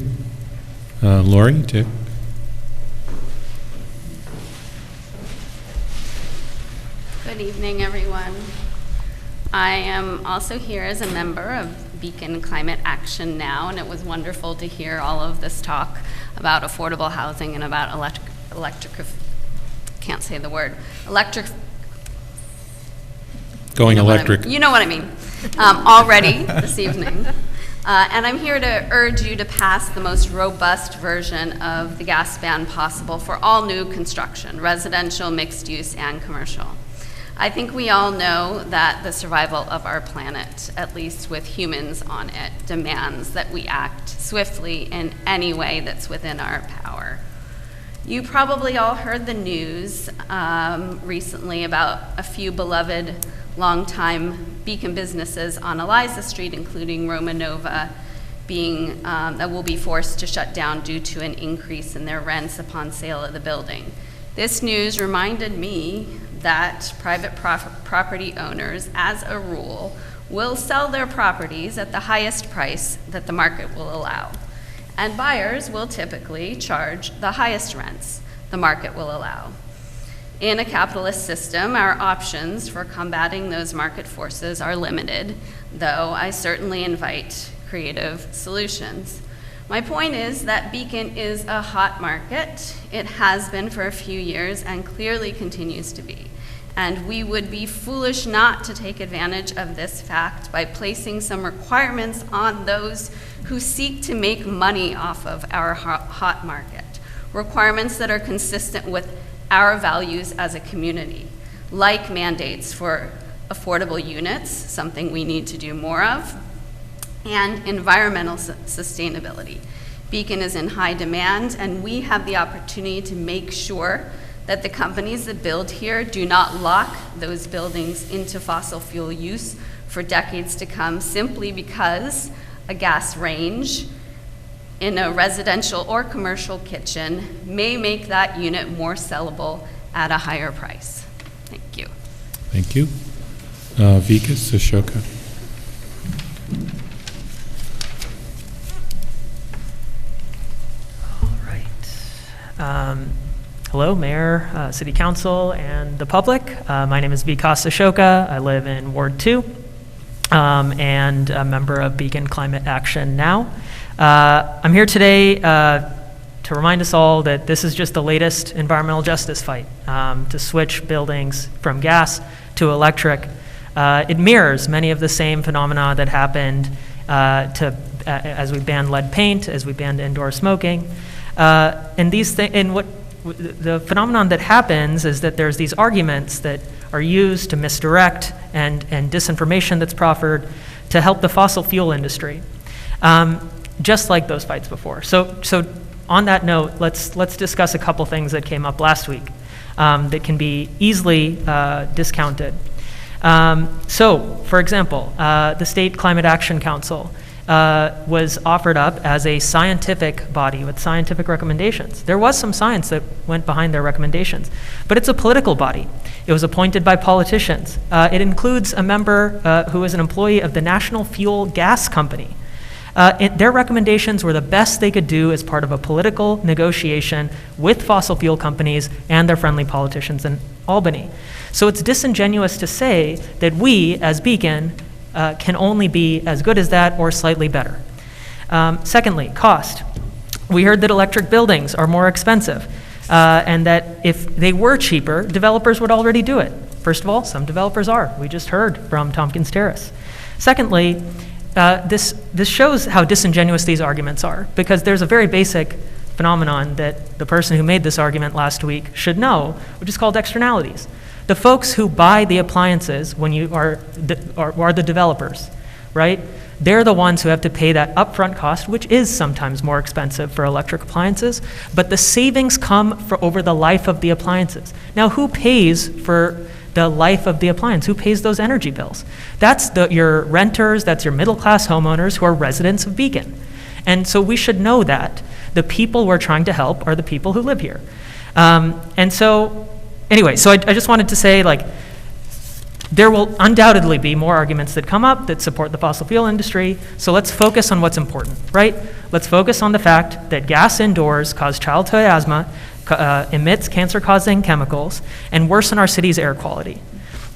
Lori, Dick? Good evening, everyone. I am also here as a member of Beacon Climate Action Now, and it was wonderful to hear all of this talk about affordable housing and about can't say the word, Going electric. You know what I mean, already this evening. And I'm here to urge you to pass the most robust version of the gas ban possible for all new construction, residential, mixed use, and commercial. I think we all know that the survival of our planet, at least with humans on it, demands that we act swiftly in any way that's within our power. You probably all heard the news recently about a few beloved longtime Beacon businesses on Eliza Street, including Roma Nova, that will be forced to shut down due to an increase in their rents upon sale of the building. This news reminded me that private property owners, as a rule, will sell their properties at the highest price that the market will allow. And buyers will typically charge the highest rents the market will allow. In a capitalist system, our options for combating those market forces are limited, though I certainly invite creative solutions. My point is that Beacon is a hot market. It has been for a few years and clearly continues to be. And we would be foolish not to take advantage of this fact by placing some requirements on those who seek to make money off of our hot market. Requirements that are consistent with our values as a community, like mandates for affordable units, something we need to do more of, and environmental sustainability. Beacon is in high demand, and we have the opportunity to make sure that the companies that build here do not lock those buildings into fossil fuel use for decades to come, simply because a gas range in a residential or commercial kitchen may make that unit more sellable at a higher price. Thank you. Thank you. Vikas Ashoka. Hello, Mayor, City Council, and the public. My name is Vikas Ashoka. I live in Ward 2 and a member of Beacon Climate Action Now. I'm here today to remind us all that this is just the latest environmental justice fight to switch buildings from gas to electric. It mirrors many of the same phenomena that happened as we banned lead paint, as we banned indoor smoking. And what the phenomenon that happens is that there's these arguments that are used to misdirect and disinformation that's proffered to help the fossil fuel industry, just like those fights before. So on that note, let's discuss a couple things that came up last week that can be easily discounted. So, for example, the State Climate Action Council was offered up as a scientific body with scientific recommendations. There was some science that went behind their recommendations, but it's a political body. It was appointed by politicians. It includes a member who is an employee of the National Fuel Gas Company. Their recommendations were the best they could do as part of a political negotiation with fossil fuel companies and their friendly politicians in Albany. So it's disingenuous to say that we, as Beacon, can only be as good as that or slightly better. Secondly, cost. We heard that electric buildings are more expensive and that if they were cheaper, developers would already do it. First of all, some developers are. We just heard from Tompkins Terrace. Secondly, this shows how disingenuous these arguments are, because there's a very basic phenomenon that the person who made this argument last week should know, which is called externalities. The folks who buy the appliances when you are the developers, right? They're the ones who have to pay that upfront cost, which is sometimes more expensive for electric appliances, but the savings come over the life of the appliances. Now, who pays for the life of the appliance? Who pays those energy bills? That's your renters, that's your middle-class homeowners who are residents of Beacon. And so we should know that. The people we're trying to help are the people who live here. And so, anyway, so I just wanted to say, like, there will undoubtedly be more arguments that come up that support the fossil fuel industry, so let's focus on what's important, right? Let's focus on the fact that gas indoors causes childhood asthma, emits cancer-causing chemicals, and worsen our city's air quality.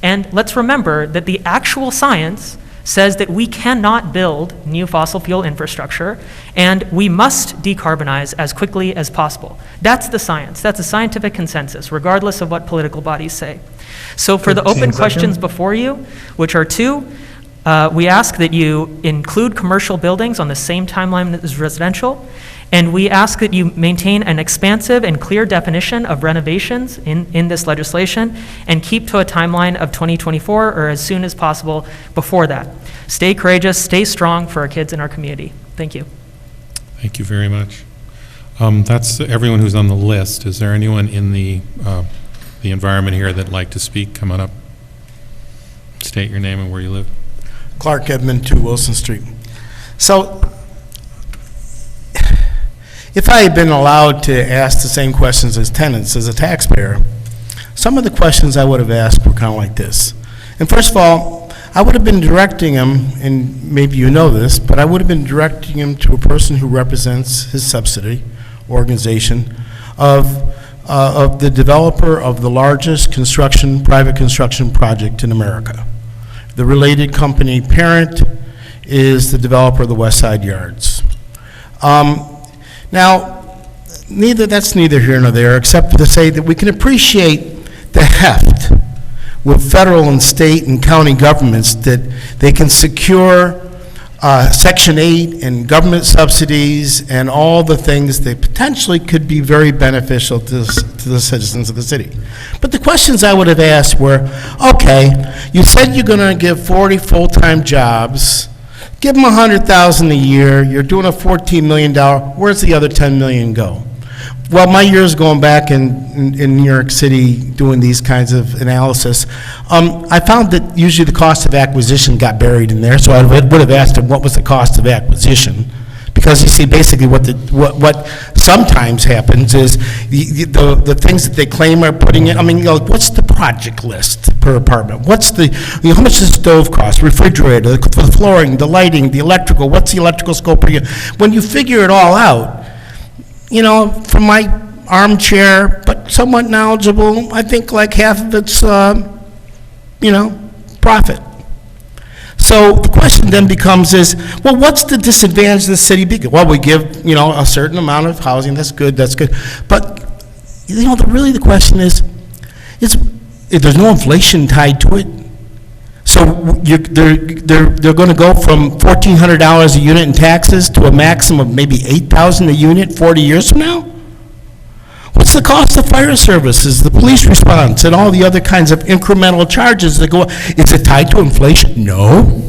And let's remember that the actual science says that we cannot build new fossil fuel infrastructure, and we must decarbonize as quickly as possible. That's the science. That's a scientific consensus, regardless of what political bodies say. So for the open questions before you, which are two, we ask that you include commercial buildings on the same timeline as residential, and we ask that you maintain an expansive and clear definition of renovations in this legislation and keep to a timeline of 2024 or as soon as possible before that. Stay courageous, stay strong for our kids in our community. Thank you. Thank you very much. That's everyone who's on the list. Is there anyone in the environment here that'd like to speak? Come on up. State your name and where you live. Clark Edmond, 2 Wilson Street. So, if I had been allowed to ask the same questions as tenants, as a taxpayer, some of the questions I would have asked were kind of like this. And first of all, I would have been directing him, and maybe you know this, but I would have been directing him to a person who represents his subsidy organization of the developer of the largest private construction project in America. The related company parent is the developer of the West Side Yards. Now, that's neither here nor there, except to say that we can appreciate the heft with federal and state and county governments that they can secure Section 8 and government subsidies and all the things that potentially could be very beneficial to the citizens of the city. But the questions I would have asked were, okay, you said you're going to give 40 full-time jobs, give them $100,000 a year, you're doing a $14 million, where's the other $10 million go? Well, my years going back in New York City doing these kinds of analysis, I found that usually the cost of acquisition got buried in there, so I would have asked him what was the cost of acquisition. Because you see, basically what sometimes happens is the things that they claim are putting in, I mean, what's the project list per apartment? What's how much does the stove cost, refrigerator, the flooring, the lighting, the electrical, what's the electrical scope per year? When you figure it all out, from my armchair, but somewhat knowledgeable, I think like half of it's, profit. So the question then becomes well, what's the disadvantage of the city Beacon? Well, we give, a certain amount of housing, that's good. But, really the question is there's no inflation tied to it. So they're going to go from $1,400 a unit in taxes to a maximum of maybe $8,000 a unit 40 years from now? What's the cost of fire services, the police response, and all the other kinds of incremental charges that go? Is it tied to inflation? No.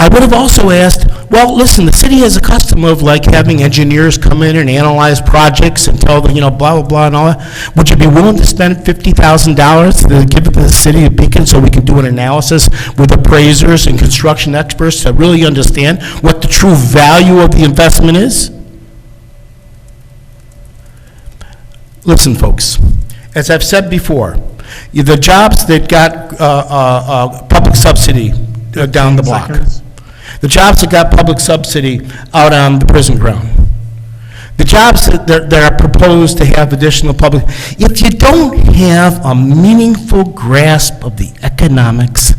I would have also asked, well, listen, the city has a custom of like having engineers come in and analyze projects and tell them, blah, blah, blah, and all that. Would you be willing to spend $50,000 to give it to the city of Beacon so we can do an analysis with appraisers and construction experts to really understand what the true value of the investment is? Listen, folks, as I've said before, the jobs that got public subsidy down the block, the jobs that got public subsidy out on the prison ground, the jobs that are proposed to have additional public, if you don't have a meaningful grasp of the economics,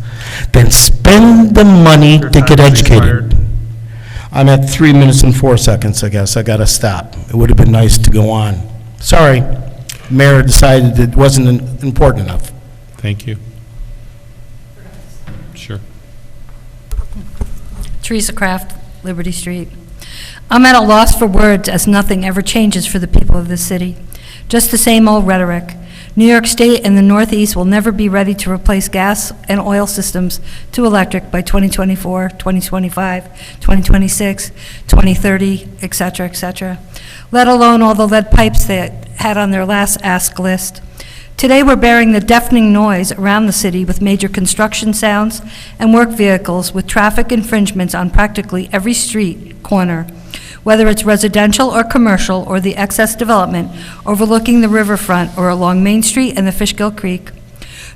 then spend the money to get educated. I'm at 3 minutes and 4 seconds, I guess. I got to stop. It would have been nice to go on. Sorry, Mayor decided it wasn't important enough. Thank you. Sure. Teresa Kraft, Liberty Street. I'm at a loss for words as nothing ever changes for the people of this city. Just the same old rhetoric. New York State and the Northeast will never be ready to replace gas and oil systems to electric by 2024, 2025, 2026, 2030, et cetera, let alone all the lead pipes they had on their last ask list. Today, we're bearing the deafening noise around the city with major construction sounds and work vehicles with traffic infringements on practically every street corner, whether it's residential or commercial or the excess development overlooking the riverfront or along Main Street and the Fishkill Creek.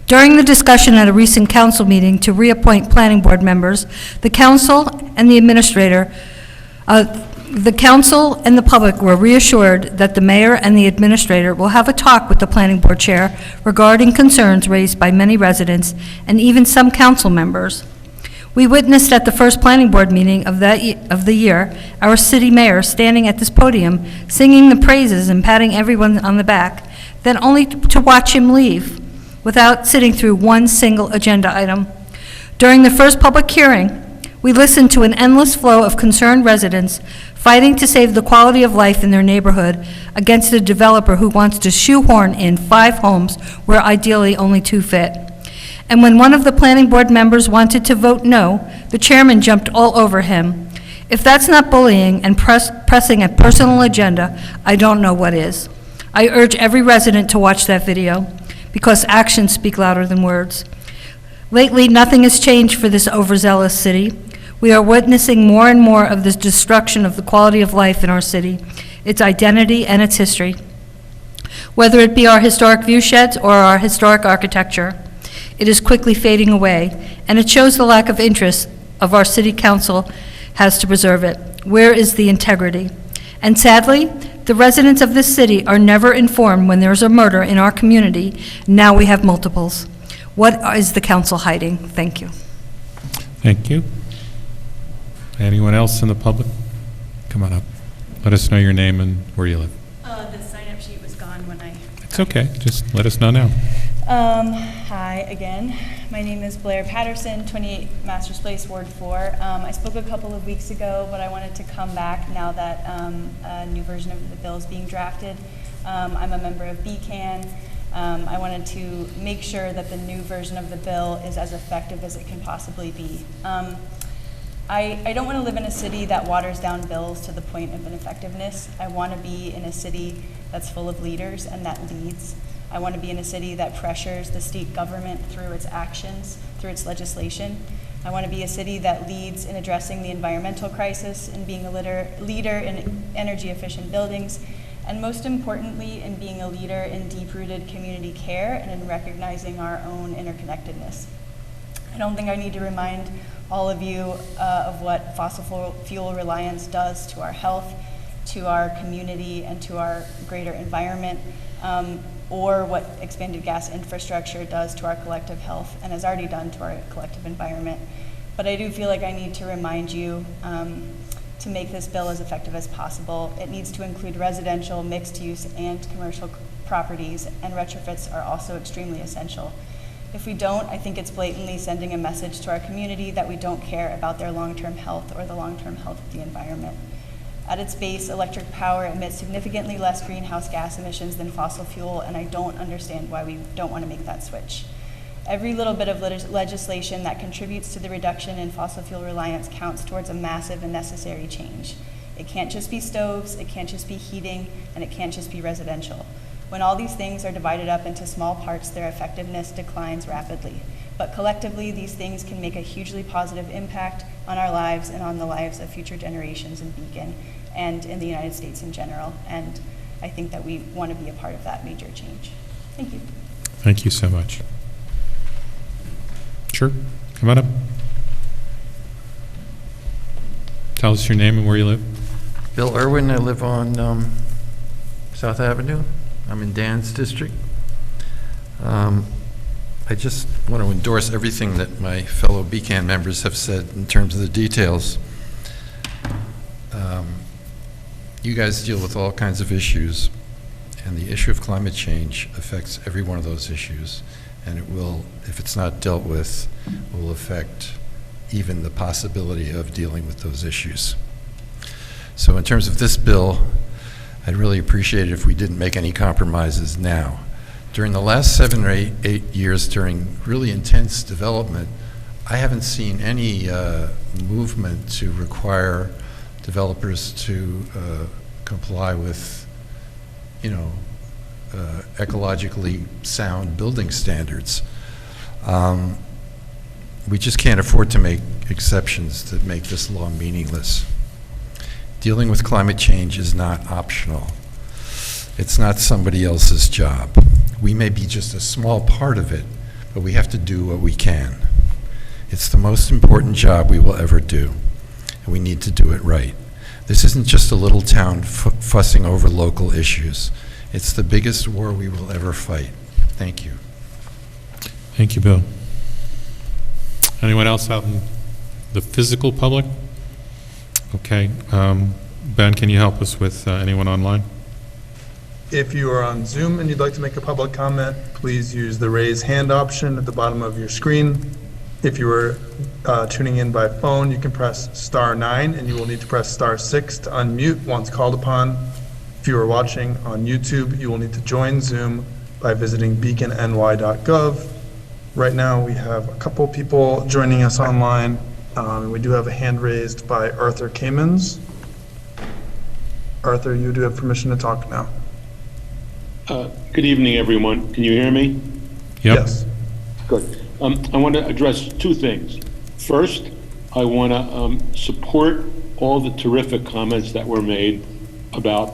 During the discussion at a recent council meeting to reappoint planning board members, the council and the administrator, the council and the public were reassured that the mayor and the administrator will have a talk with the planning board chair regarding concerns raised by many residents and even some council members. We witnessed at the first planning board meeting of the year, our city mayor standing at this podium, singing the praises and patting everyone on the back, then only to watch him leave without sitting through one single agenda item. During the first public hearing, we listened to an endless flow of concerned residents fighting to save the quality of life in their neighborhood against a developer who wants to shoehorn in 5 homes where ideally only 2 fit. And when one of the planning board members wanted to vote no, the chairman jumped all over him. If that's not bullying and pressing a personal agenda, I don't know what is. I urge every resident to watch that video because actions speak louder than words. Lately, nothing has changed for this overzealous city. We are witnessing more and more of this destruction of the quality of life in our city, its identity and its history. Whether it be our historic view sheds or our historic architecture, it is quickly fading away, and it shows the lack of interest of our city council has to preserve it. Where is the integrity? And sadly, the residents of this city are never informed when there's a murder in our community. Now we have multiples. What is the council hiding? Thank you. Thank you. Anyone else in the public? Come on up. Let us know your name and where you live. The sign-up sheet was gone when I... It's okay. Just let us know now. Hi again. My name is Blair Patterson, 28 Masters Place, Ward 4. I spoke a couple of weeks ago, but I wanted to come back now that a new version of the bill is being drafted. I'm a member of BCAN. I wanted to make sure that the new version of the bill is as effective as it can possibly be. I don't want to live in a city that waters down bills to the point of ineffectiveness. I want to be in a city that's full of leaders and that leads. I want to be in a city that pressures the state government through its actions, through its legislation. I want to be a city that leads in addressing the environmental crisis and being a leader in energy efficient buildings, and most importantly, in being a leader in deep-rooted community care and in recognizing our own interconnectedness. I don't think I need to remind all of you of what fossil fuel reliance does to our health, to our community, and to our greater environment, or what expanded gas infrastructure does to our collective health and has already done to our collective environment. But I do feel like I need to remind you to make this bill as effective as possible. It needs to include residential, mixed use, and commercial properties, and retrofits are also extremely essential. If we don't, I think it's blatantly sending a message to our community that we don't care about their long-term health or the long-term health of the environment. At its base, electric power emits significantly less greenhouse gas emissions than fossil fuel, and I don't understand why we don't want to make that switch. Every little bit of legislation that contributes to the reduction in fossil fuel reliance counts towards a massive and necessary change. It can't just be stoves, it can't just be heating, and it can't just be residential. When all these things are divided up into small parts, their effectiveness declines rapidly. But collectively, these things can make a hugely positive impact on our lives and on the lives of future generations in Beacon and in the United States in general. And I think that we want to be a part of that major change. Thank you. Thank you so much. Sure, come on up. Tell us your name and where you live. Bill Irwin, I live on South Avenue. I'm in Dan's district. I just want to endorse everything that my fellow BCAN members have said in terms of the details. You guys deal with all kinds of issues, and the issue of climate change affects every one of those issues, and it will, if it's not dealt with, will affect even the possibility of dealing with those issues. So in terms of this bill, I'd really appreciate it if we didn't make any compromises now. During the last 7 or 8 years, during really intense development, I haven't seen any movement to require developers to comply with, ecologically sound building standards. We just can't afford to make exceptions that make this law meaningless. Dealing with climate change is not optional. It's not somebody else's job. We may be just a small part of it, but we have to do what we can. It's the most important job we will ever do, and we need to do it right. This isn't just a little town fussing over local issues. It's the biggest war we will ever fight. Thank you. Thank you, Bill. Anyone else out in the physical public? Okay. Ben, can you help us with anyone online? If you are on Zoom and you'd like to make a public comment, please use the raise hand option at the bottom of your screen. If you are tuning in by phone, you can press *9 and you will need to press *6 to unmute once called upon. If you are watching on YouTube, you will need to join Zoom by visiting beaconny.gov. Right now we have a couple people joining us online. We do have a hand raised by Arthur Kamens. Arthur, you do have permission to talk now. Good evening, everyone. Can you hear me? Yep. Yes. Good. I want to address two things. First, I want to support all the terrific comments that were made about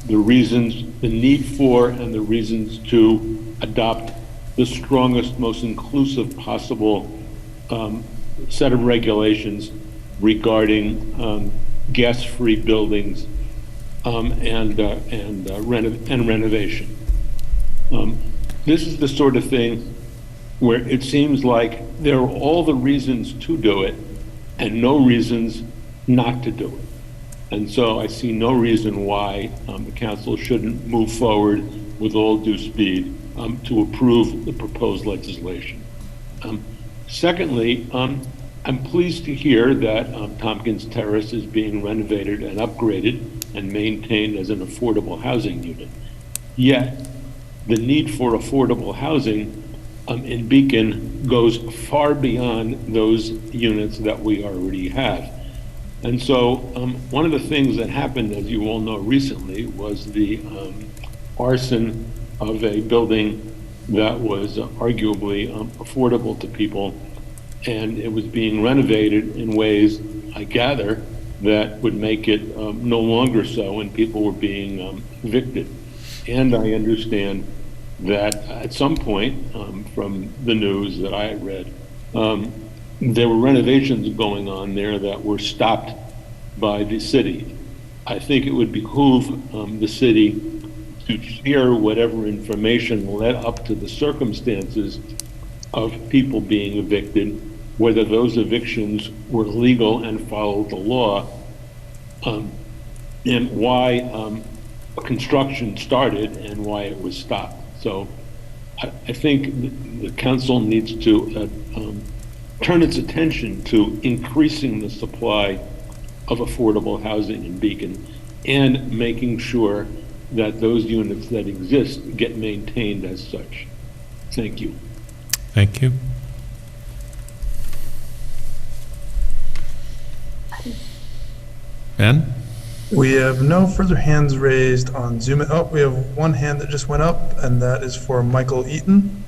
the reasons, the need for, and the reasons to adopt the strongest, most inclusive possible set of regulations regarding gas-free buildings and renovation. This is the sort of thing where it seems like there are all the reasons to do it and no reasons not to do it. And so I see no reason why the council shouldn't move forward with all due speed to approve the proposed legislation. Secondly, I'm pleased to hear that Tompkins Terrace is being renovated and upgraded and maintained as an affordable housing unit. Yet, the need for affordable housing in Beacon goes far beyond those units that we already have. And so one of the things that happened, as you all know recently, was the arson of a building that was arguably affordable to people, and it was being renovated in ways, I gather, that would make it no longer so, and people were being evicted. And I understand that at some point, from the news that I had read, there were renovations going on there that were stopped by the city. I think it would behoove the city to share whatever information led up to the circumstances of people being evicted, whether those evictions were legal and followed the law, and why construction started and why it was stopped. So I think the council needs to turn its attention to increasing the supply of affordable housing in Beacon and making sure that those units that exist get maintained as such. Thank you. Thank you. Ben? We have no further hands raised on Zoom. Oh, we have one hand that just went up, and that is for Michael Eaton.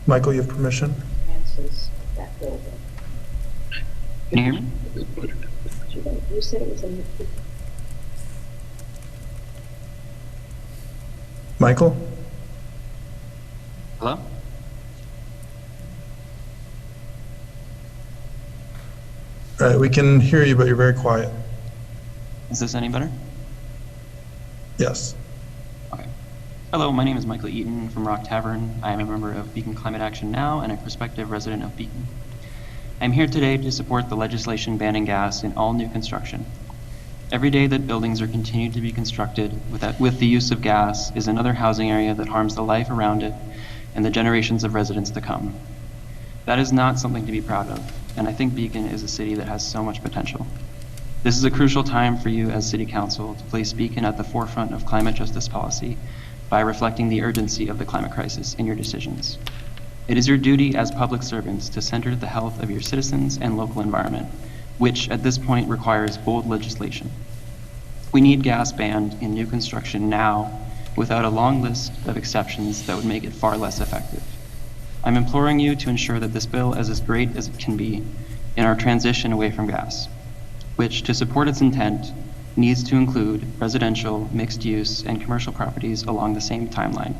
Michael, you have permission. Can you hear me? Michael? Hello? All right, we can hear you, but you're very quiet. Is this any better? Yes. Okay. Hello, my name is Michael Eaton from Rock Tavern. I am a member of Beacon Climate Action Now and a prospective resident of Beacon. I'm here today to support the legislation banning gas in all new construction. Every day that buildings are continued to be constructed with the use of gas is another housing area that harms the life around it and the generations of residents to come. That is not something to be proud of, and I think Beacon is a city that has so much potential. This is a crucial time for you as City Council to place Beacon at the forefront of climate justice policy by reflecting the urgency of the climate crisis in your decisions. It is your duty as public servants to center the health of your citizens and local environment, which at this point requires bold legislation. We need gas banned in new construction now without a long list of exceptions that would make it far less effective. I'm imploring you to ensure that this bill is as great as it can be in our transition away from gas, which, to support its intent, needs to include residential, mixed use, and commercial properties along the same timeline,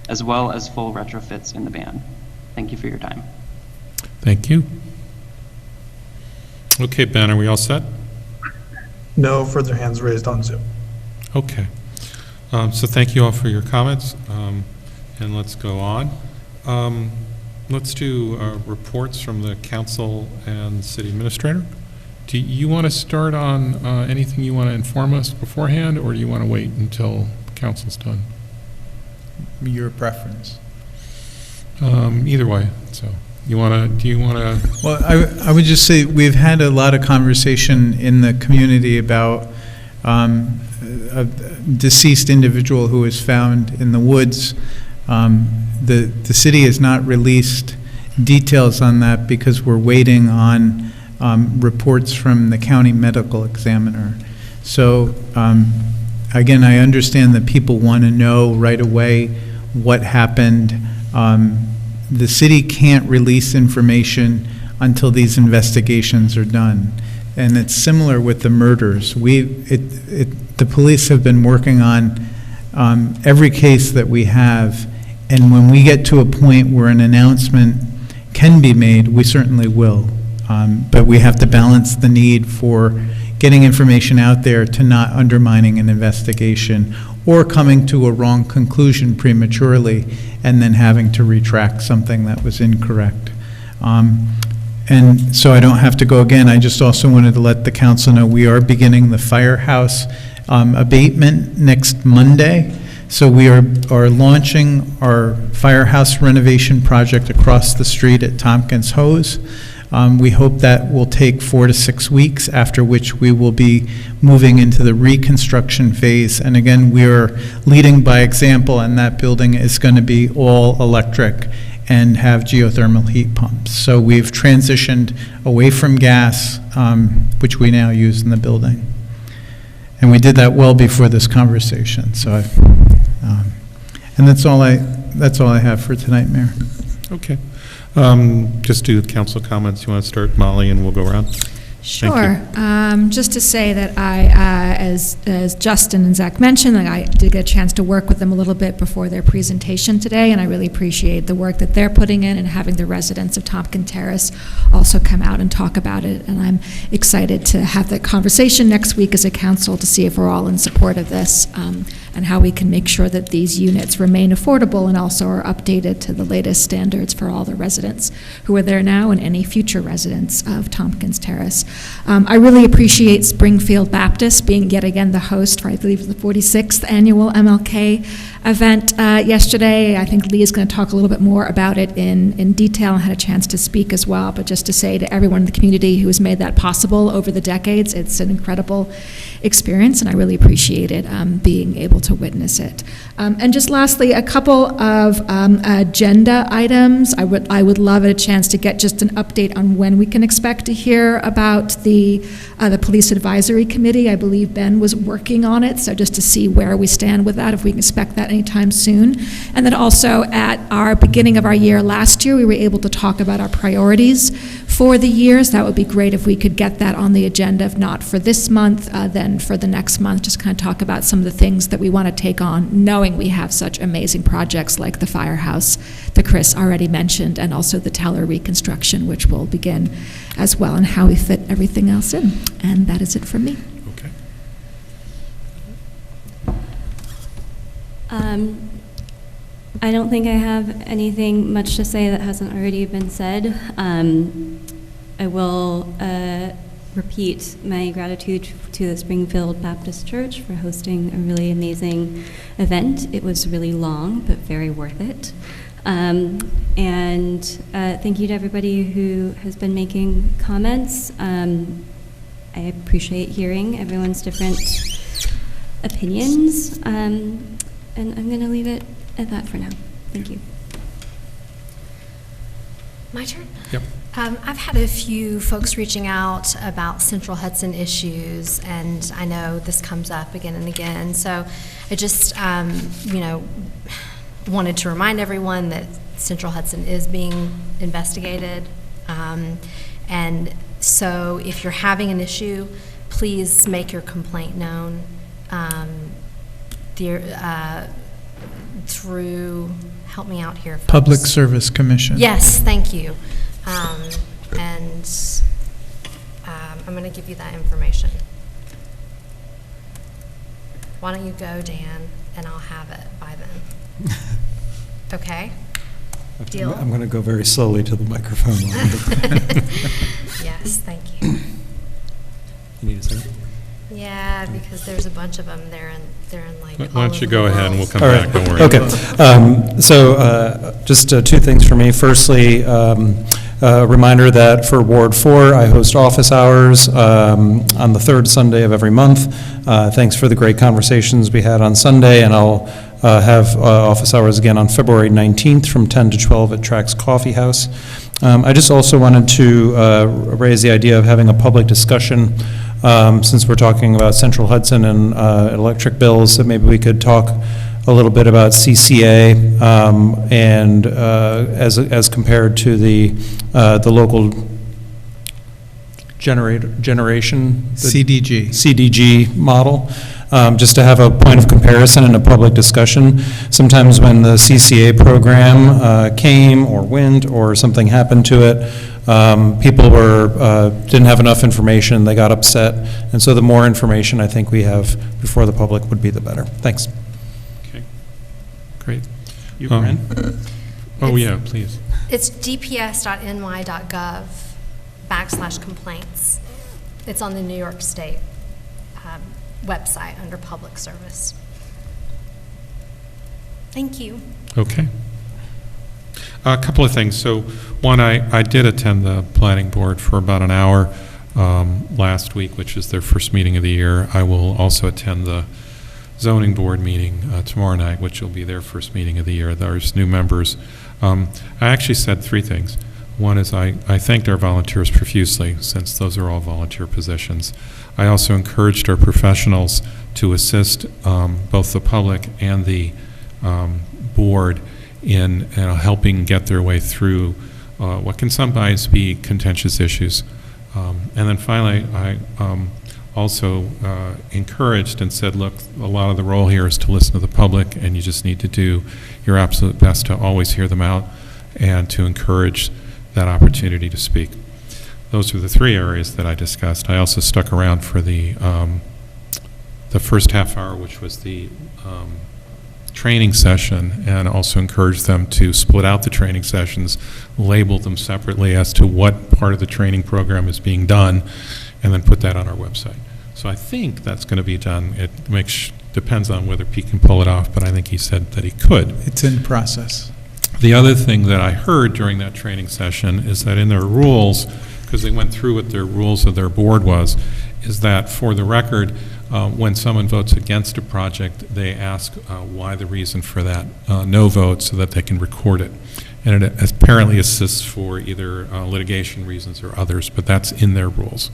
as well as full retrofits in the ban. Thank you for your time. Thank you. Okay, Ben, are we all set? No further hands raised on Zoom. Okay. So thank you all for your comments, and let's go on. Let's do reports from the council and city administrator. Do you want to start on anything you want to inform us beforehand, or do you want to wait until council's done? Your preference. Either way. So do you want to? Well, I would just say we've had a lot of conversation in the community about a deceased individual who was found in the woods. The city has not released details on that because we're waiting on reports from the county medical examiner. So again, I understand that people want to know right away what happened. The city can't release information until these investigations are done. And it's similar with the murders. The police have been working on every case that we have, and when we get to a point where an announcement can be made, we certainly will. But we have to balance the need for getting information out there to not undermining an investigation or coming to a wrong conclusion prematurely and then having to retract something that was incorrect. And so I don't have to go again. I just also wanted to let the council know we are beginning the firehouse abatement next Monday. So we are launching our firehouse renovation project across the street at Tompkins Hose. We hope that will take 4 to 6 weeks, after which we will be moving into the reconstruction phase. And again, we are leading by example, and that building is going to be all electric and have geothermal heat pumps. So we've transitioned away from gas, which we now use in the building. And we did that well before this conversation. So, and that's all I have for tonight, Mayor. Okay. Just do council comments. You want to start, Molly, and we'll go around? Sure. Just to say that I, as Justin and Zach mentioned, I did get a chance to work with them a little bit before their presentation today, and I really appreciate the work that they're putting in and having the residents of Tompkins Terrace also come out and talk about it. And I'm excited to have that conversation next week as a council to see if we're all in support of this and how we can make sure that these units remain affordable and also are updated to the latest standards for all the residents who are there now and any future residents of Tompkins Terrace. I really appreciate Springfield Baptist being yet again the host for, I believe, the 46th annual MLK event yesterday. I think Lee is going to talk a little bit more about it in detail and had a chance to speak as well. But just to say to everyone in the community who has made that possible over the decades, it's an incredible experience, and I really appreciated being able to witness it. And just lastly, a couple of agenda items. I would love a chance to get just an update on when we can expect to hear about the Police Advisory Committee. I believe Ben was working on it, so just to see where we stand with that, if we can expect that anytime soon. And then also at our beginning of our year last year, we were able to talk about our priorities for the years. That would be great if we could get that on the agenda, if not for this month, then for the next month, just kind of talk about some of the things that we want to take on, knowing we have such amazing projects like the firehouse that Chris already mentioned, and also the Teller reconstruction, which will begin as well, and how we fit everything else in. And that is it from me. Okay. I don't think I have anything much to say that hasn't already been said. I will repeat my gratitude to the Springfield Baptist Church for hosting a really amazing event. It was really long, but very worth it. And thank you to everybody who has been making comments. I appreciate hearing everyone's different opinions. And I'm going to leave it at that for now. Thank you. My turn? Yep. I've had a few folks reaching out about Central Hudson issues, and I know this comes up again and again. So I just, wanted to remind everyone that Central Hudson is being investigated. And so if you're having an issue, please make your complaint known through, help me out here, folks. Public Service Commission. Yes, thank you. I'm going to give you that information. Why don't you go, Dan, and I'll have it by then. Okay? Deal? I'm going to go very slowly to the microphone. Yes, thank you. You need a second? Yeah, because there's a bunch of them. They're in like. Why don't you go ahead and we'll come All back. right. Don't worry. Okay. Just two things for me. Firstly, a reminder that for Ward 4, I host office hours on the third Sunday of every month. Thanks for the great conversations we had on Sunday, and I'll have office hours again on February 19th from 10 to 12 at Trax Coffee House. I just also wanted to raise the idea of having a public discussion, since we're talking about Central Hudson and electric bills, that maybe we could talk a little bit about CCA and as compared to the local generation CDG model, just to have a point of comparison and a public discussion. Sometimes when the CCA program came or went or something happened to it, people didn't have enough information, they got upset, and so the more information I think we have before the public would be the better. Thanks. Okay, great. You, Bren? Oh, yeah, please. It's dps.ny.gov/complaints. It's on the New York State website under Public Service. Thank you. Okay. A couple of things. So, one, I did attend the planning board for about an hour last week, which is their first meeting of the year. I will also attend the zoning board meeting tomorrow night, which will be their first meeting of the year. There's new members. I actually said three things. One is I thanked our volunteers profusely, since those are all volunteer positions. I also encouraged our professionals to assist both the public and the board in helping get their way through what can sometimes be contentious issues. And then finally, I also encouraged and said, look, a lot of the role here is to listen to the public, and you just need to do your absolute best to always hear them out and to encourage that opportunity to speak. Those are the three areas that I discussed. I also stuck around for the first half hour, which was the training session, and also encouraged them to split out the training sessions, label them separately as to what part of the training program is being done, and then put that on our website. So I think that's going to be done. It makes Depends on whether Pete can pull it off, but I think he said that he could. It's in process. The other thing that I heard during that training session is that in their rules, because they went through what their rules of their board was, is that for the record, when someone votes against a project, they ask why the reason for that no vote so that they can record it. And it apparently assists for either litigation reasons or others, but that's in their rules.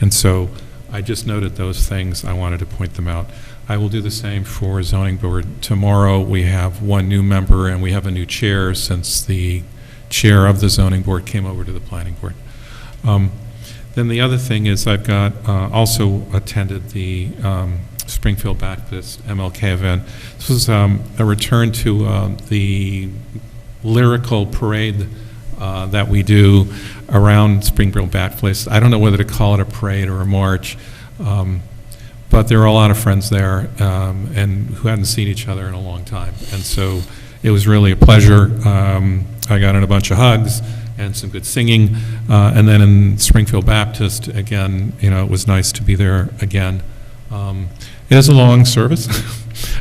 And so I just noted those things. I wanted to point them out. I will do the same for zoning board. Tomorrow we have one new member and we have a new chair since the chair of the zoning board came over to the planning board. Then the other thing is I've got also attended the Springfield Baptist MLK event. This was a return to the lyrical parade that we do around Springfield Baptist. I don't know whether to call it a parade or a march, but there were a lot of friends there and who hadn't seen each other in a long time. And so it was really a pleasure. I got in a bunch of hugs and some good singing. And then in Springfield Baptist, again, it was nice to be there again. It is a long service.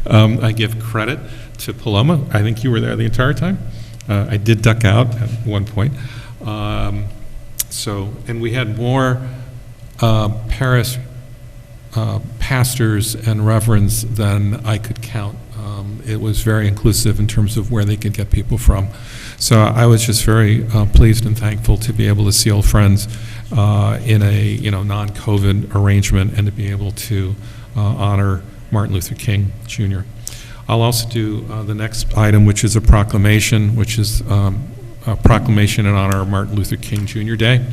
I give credit to Paloma. I think you were there the entire time. I did duck out at one point. And we had more parish pastors and reverends than I could count. It was very inclusive in terms of where they could get people from. So I was just very pleased and thankful to be able to see old friends in a non-COVID arrangement and to be able to honor Martin Luther King Jr. I'll also do the next item, which is a proclamation, which is a proclamation in honor of Martin Luther King Jr. Day.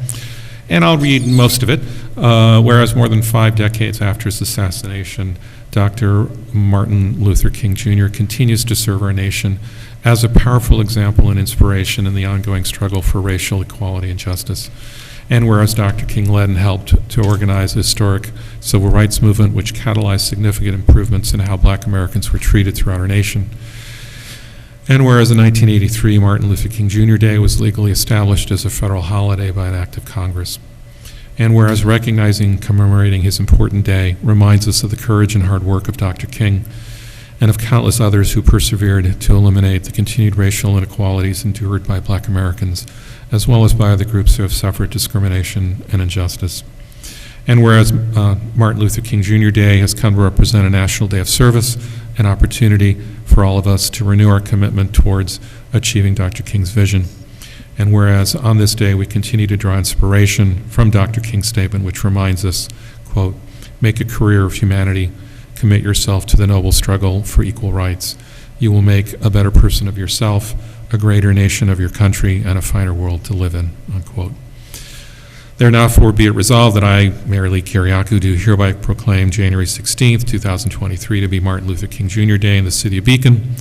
And I'll read most of it. Whereas more than 5 decades after his assassination, Dr. Martin Luther King Jr. continues to serve our nation as a powerful example and inspiration in the ongoing struggle for racial equality and justice. And whereas Dr. King led and helped to organize a historic civil rights movement which catalyzed significant improvements in how Black Americans were treated throughout our nation. And whereas in 1983, Martin Luther King Jr. Day was legally established as a federal holiday by an act of Congress. And whereas recognizing and commemorating his important day reminds us of the courage and hard work of Dr. King and of countless others who persevered to eliminate the continued racial inequalities endured by Black Americans, as well as by other groups who have suffered discrimination and injustice. And whereas Martin Luther King Jr. Day has come to represent a national day of service, an opportunity for all of us to renew our commitment towards achieving Dr. King's vision. And whereas on this day we continue to draw inspiration from Dr. King's statement, which reminds us, quote, "Make a career of humanity, commit yourself to the noble struggle for equal rights. You will make a better person of yourself, a greater nation of your country, and a finer world to live in," unquote. Therefore, be it resolved that I, Mayor Lee Kyriakou, do hereby proclaim January 16th, 2023 to be Martin Luther King Jr. Day in the city of Beacon,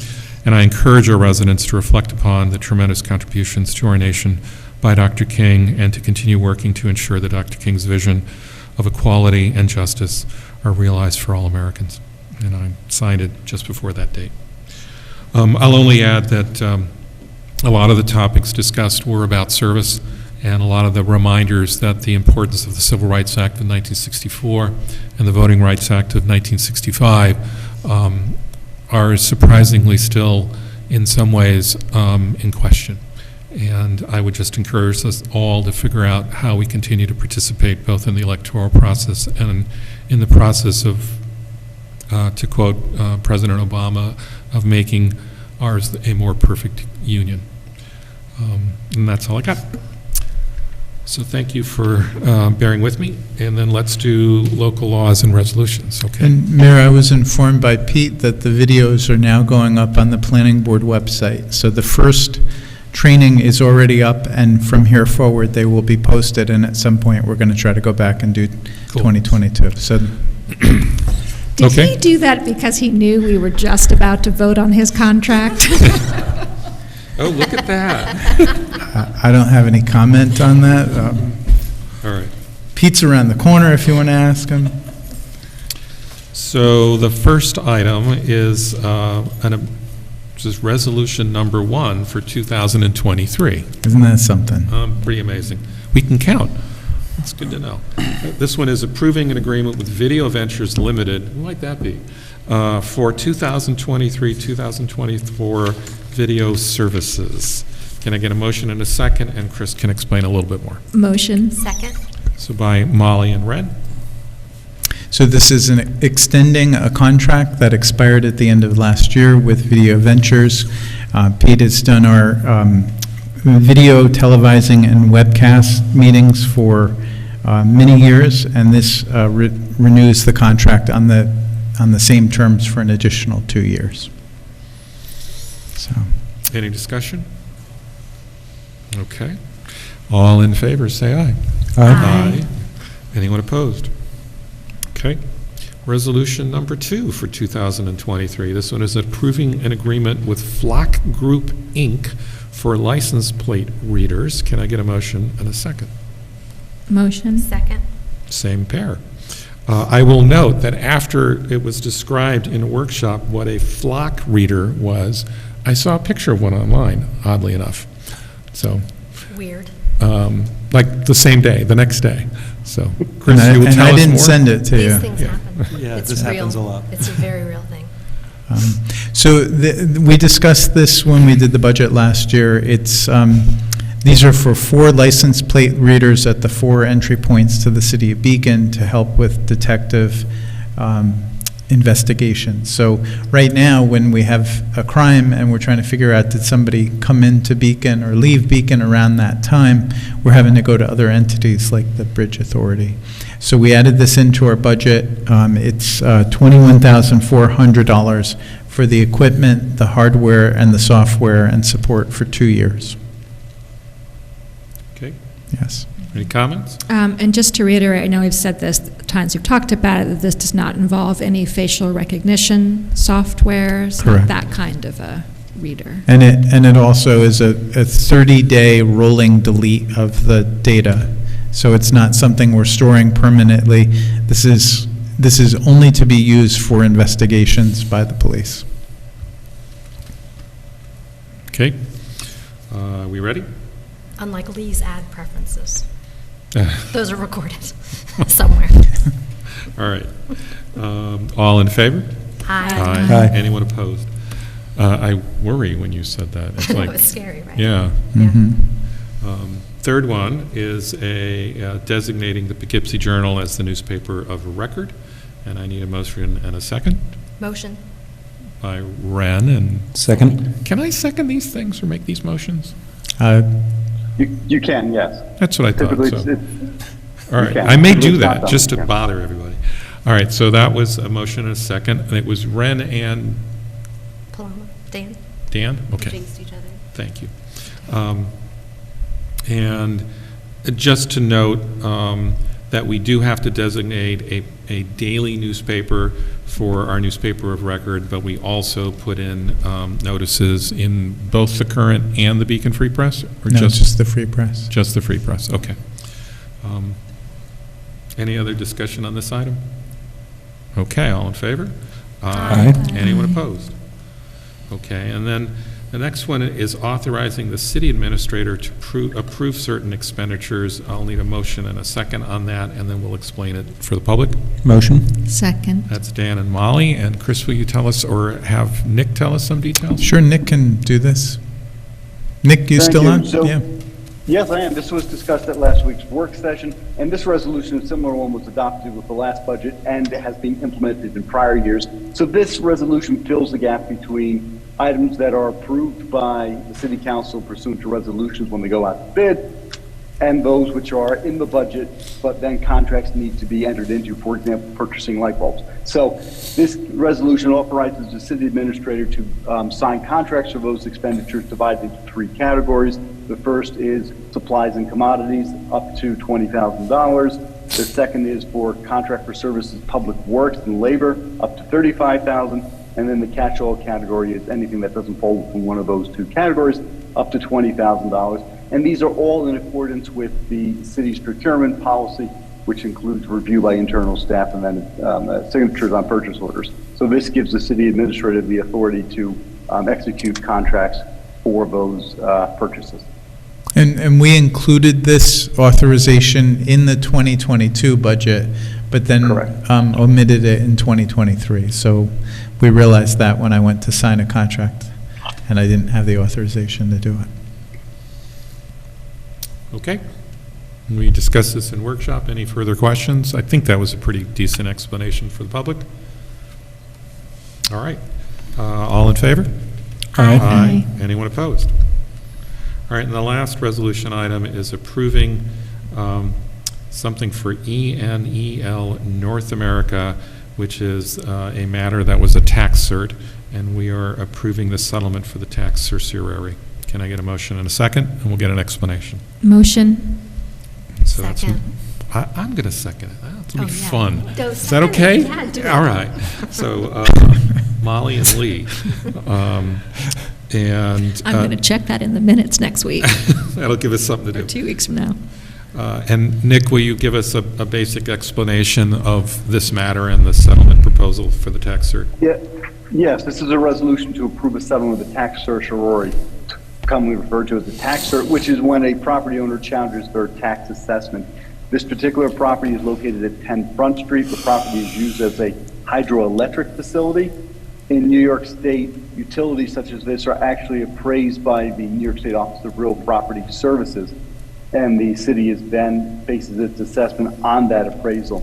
and I encourage our residents to reflect upon the tremendous contributions to our nation by Dr. King and to continue working to ensure that Dr. King's vision of equality and justice are realized for all Americans. And I signed it just before that date. I'll only add that a lot of the topics discussed were about service, and a lot of the reminders that the importance of the Civil Rights Act of 1964 and the Voting Rights Act of 1965 are surprisingly still, in some ways, in question. And I would just encourage us all to figure out how we continue to participate both in the electoral process and in the process of, to quote President Obama, of making ours a more perfect union. And that's all I got. So thank you for bearing with me, and then let's do local laws and resolutions, okay? And Mayor, I was informed by Pete that the videos are now going up on the planning board website. So the first training is already up, and from here forward, they will be posted, and at some point, we're going to try to go back and do 2022. So. Did he do that because he knew we were just about to vote on his contract? Oh, look at that. I don't have any comment on that. All right. Pete's around the corner if you want to ask him. So the first item is just resolution number 1 for 2023. Isn't that something? Pretty amazing. We can count. That's good to know. This one is approving an agreement with Video Ventures Limited. Who might that be? for 2023-2024 video services. Can I get a motion and a second? And Chris can explain a little bit more. Motion. Second. So by Molly and Ren. So this is extending a contract that expired at the end of last year with Video Ventures. Pete has done our video televising and webcast meetings for many years, and this renews the contract on the same terms for an additional 2 years. So, Any discussion? Okay. All in favor, say aye. Aye. Anyone opposed? Okay. Resolution number 2 for 2023. This one is approving an agreement with Flock Group, Inc. for license plate readers. Can I get a motion and a second? Motion. Second. Same pair. I will note that after it was described in a workshop what a Flock reader was, I saw a picture of one online, oddly enough. So, Weird. like the same day, the next day. So, Chris, you would and tell I us didn't more? send it to you. These things happen. Yeah, It's this real. happens a lot. It's a very real thing. So we discussed this when we did the budget last year. It's, these are for 4 license plate readers at the 4 entry points to the city of Beacon to help with detective investigations. So right now, when we have a crime and we're trying to figure out did somebody come into Beacon or leave Beacon around that time, we're having to go to other entities like the Bridge Authority. So we added this into our budget. It's $21,400 for the equipment, the hardware, and the software, and support for 2 years. Okay. Yes. Any comments? And just to reiterate, I know we've said this times we've talked about it, that this does not involve any facial recognition software. It's not Correct. that kind of a reader. And it also is a 30-day rolling delete of the data. So it's not something we're storing permanently. This is only to be used for investigations by the police. Okay. Are we ready? Unlike Lee's ad preferences. Those are recorded somewhere. All right. All in favor? Aye. Aye. Anyone opposed? I worry when you said that. It's I know, like, it's scary, right? Yeah. Mhm. Third one is designating the Poughkeepsie Journal as the newspaper of record, and I need a motion and a second Motion. by Ren. And Second. can I second these things or make these motions? You can, yes. That's what I thought. Typically, So. it's- All you right, can. I may It's do not that done, just to yeah. bother everybody. All right, so that was a motion and a second, and it was Ren and Paloma. Dan. Dan? Okay. Jinxed each other. Thank you. And just to note that we do have to designate a daily newspaper for our newspaper of record, but we also put in notices in both the Current and the Beacon Free Press? Or No, just the Free Press. Just the Free Press, okay. Any other discussion on this item? Okay, all in favor? Aye. Anyone opposed? Okay, and then the next one is authorizing the city administrator to approve certain expenditures. I'll need a motion and a second on that, and then we'll explain it for the public. Motion. Second. That's Dan and Molly. And Chris, will you tell us, or have Nick tell us some details? Sure, Nick can do this. Nick, you Thank still you. on? So- Yeah. Yes, I am. This was discussed at last week's work session, and this resolution, a similar one, was adopted with the last budget and has been implemented in prior years. So this resolution fills the gap between items that are approved by the city council pursuant to resolutions when they go out to bid, and those which are in the budget, but then contracts need to be entered into, for example, purchasing light bulbs. So this resolution authorizes the city administrator to sign contracts for those expenditures divided into 3 categories. The first is supplies and commodities, up to $20,000. The second is for contract for services, public works and labor, up to $35,000. And then the catch-all category is anything that doesn't fall within one of those 2 categories, up to $20,000. And these are all in accordance with the city's procurement policy, which includes review by internal staff and then signatures on purchase orders. So this gives the city administrator the authority to execute contracts for those purchases. And we included this authorization in the 2022 budget, but then omitted it in 2023. So we realized that when I went to sign a contract, and I didn't have the authorization to do it. Okay. We discussed this in workshop. Any further questions? I think that was a pretty decent explanation for the public. All right. All in favor? Aye. Anyone opposed? All right, and the last resolution item is approving something for ENEL North America, which is a matter that was a tax cert, and we are approving the settlement for the tax certiorari. Can I get a motion in a second? And we'll get an explanation. Motion. So Second. I'm going to second it. That'll be yeah. fun. Go Is that second it. okay? Yeah, do it. All right. So Molly and Lee. And I'm going to check that in the minutes next week, that'll give us something to or do. 2 weeks from now. And Nick, will you give us a basic explanation of this matter and the settlement proposal for the tax cert? Yeah, yes, this is a resolution to approve a settlement with the tax certiorari, commonly referred to as the tax cert, which is when a property owner challenges their tax assessment. This particular property is located at 10 Front Street. The property is used as a hydroelectric facility. In New York State, utilities such as this are actually appraised by the New York State Office of Real Property Services, and the city is then bases its assessment on that appraisal.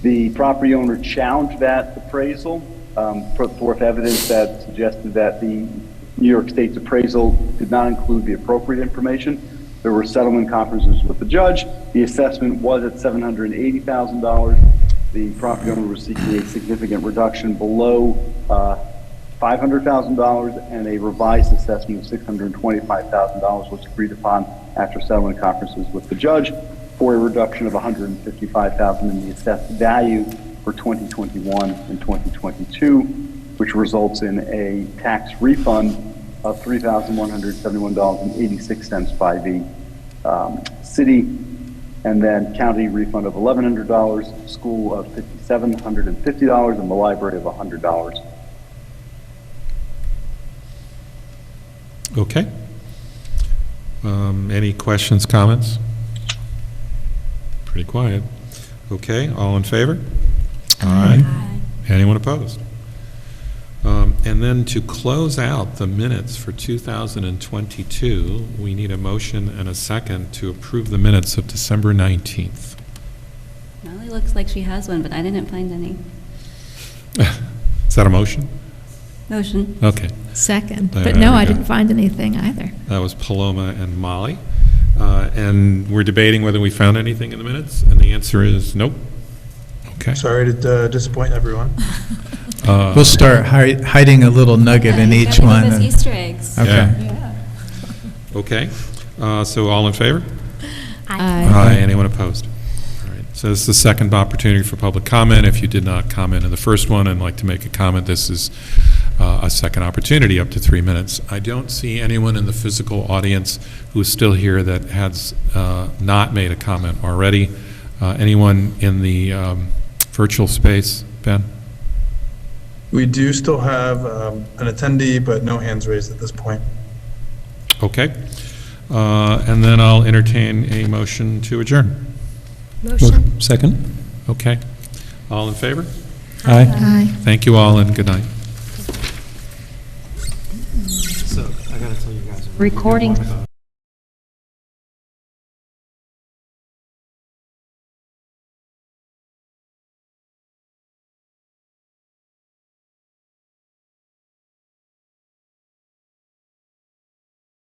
The property owner challenged that appraisal, put forth evidence that suggested that the New York State's appraisal did not include the appropriate information. There were settlement conferences with the judge. The assessment was at $780,000. The property owner was seeking a significant reduction below $500,000, and a revised assessment of $625,000 was agreed upon after settlement conferences with the judge, for a reduction of $155,000 in the assessed value for 2021 and 2022, which results in a tax refund of $3,171.86 by the city, and then county refund of $1,100, school of $5,750, and the library of $100. Okay. Any questions, comments? Pretty quiet. Okay, all in favor? Aye. Anyone opposed? And then to close out the minutes for 2022, we need a motion and a second to approve the minutes of December 19th. Molly looks like she has one, but I didn't find any. Is that a motion? Motion. Okay. Second. There But no, we I go. didn't find anything either. That was Paloma and Molly. And we're debating whether we found anything in the minutes, and the answer is nope. Okay. Sorry to disappoint everyone. We'll start hiding a little nugget in each one. Give us Easter eggs. Okay. Yeah. Okay. So all in favor? Aye. Anyone opposed? All right. So this is the second opportunity for public comment. If you did not comment in the first one and like to make a comment, this is a second opportunity, up to 3 minutes. I don't see anyone in the physical audience who is still here that has not made a comment already. Anyone in the virtual space, Ben? We do still have an attendee, but no hands raised at this point. Okay. And then I'll entertain a motion to adjourn. Motion. Second? Okay. All in favor? Aye. Aye. Thank you all, and good night. So I gotta tell you guys. Recording.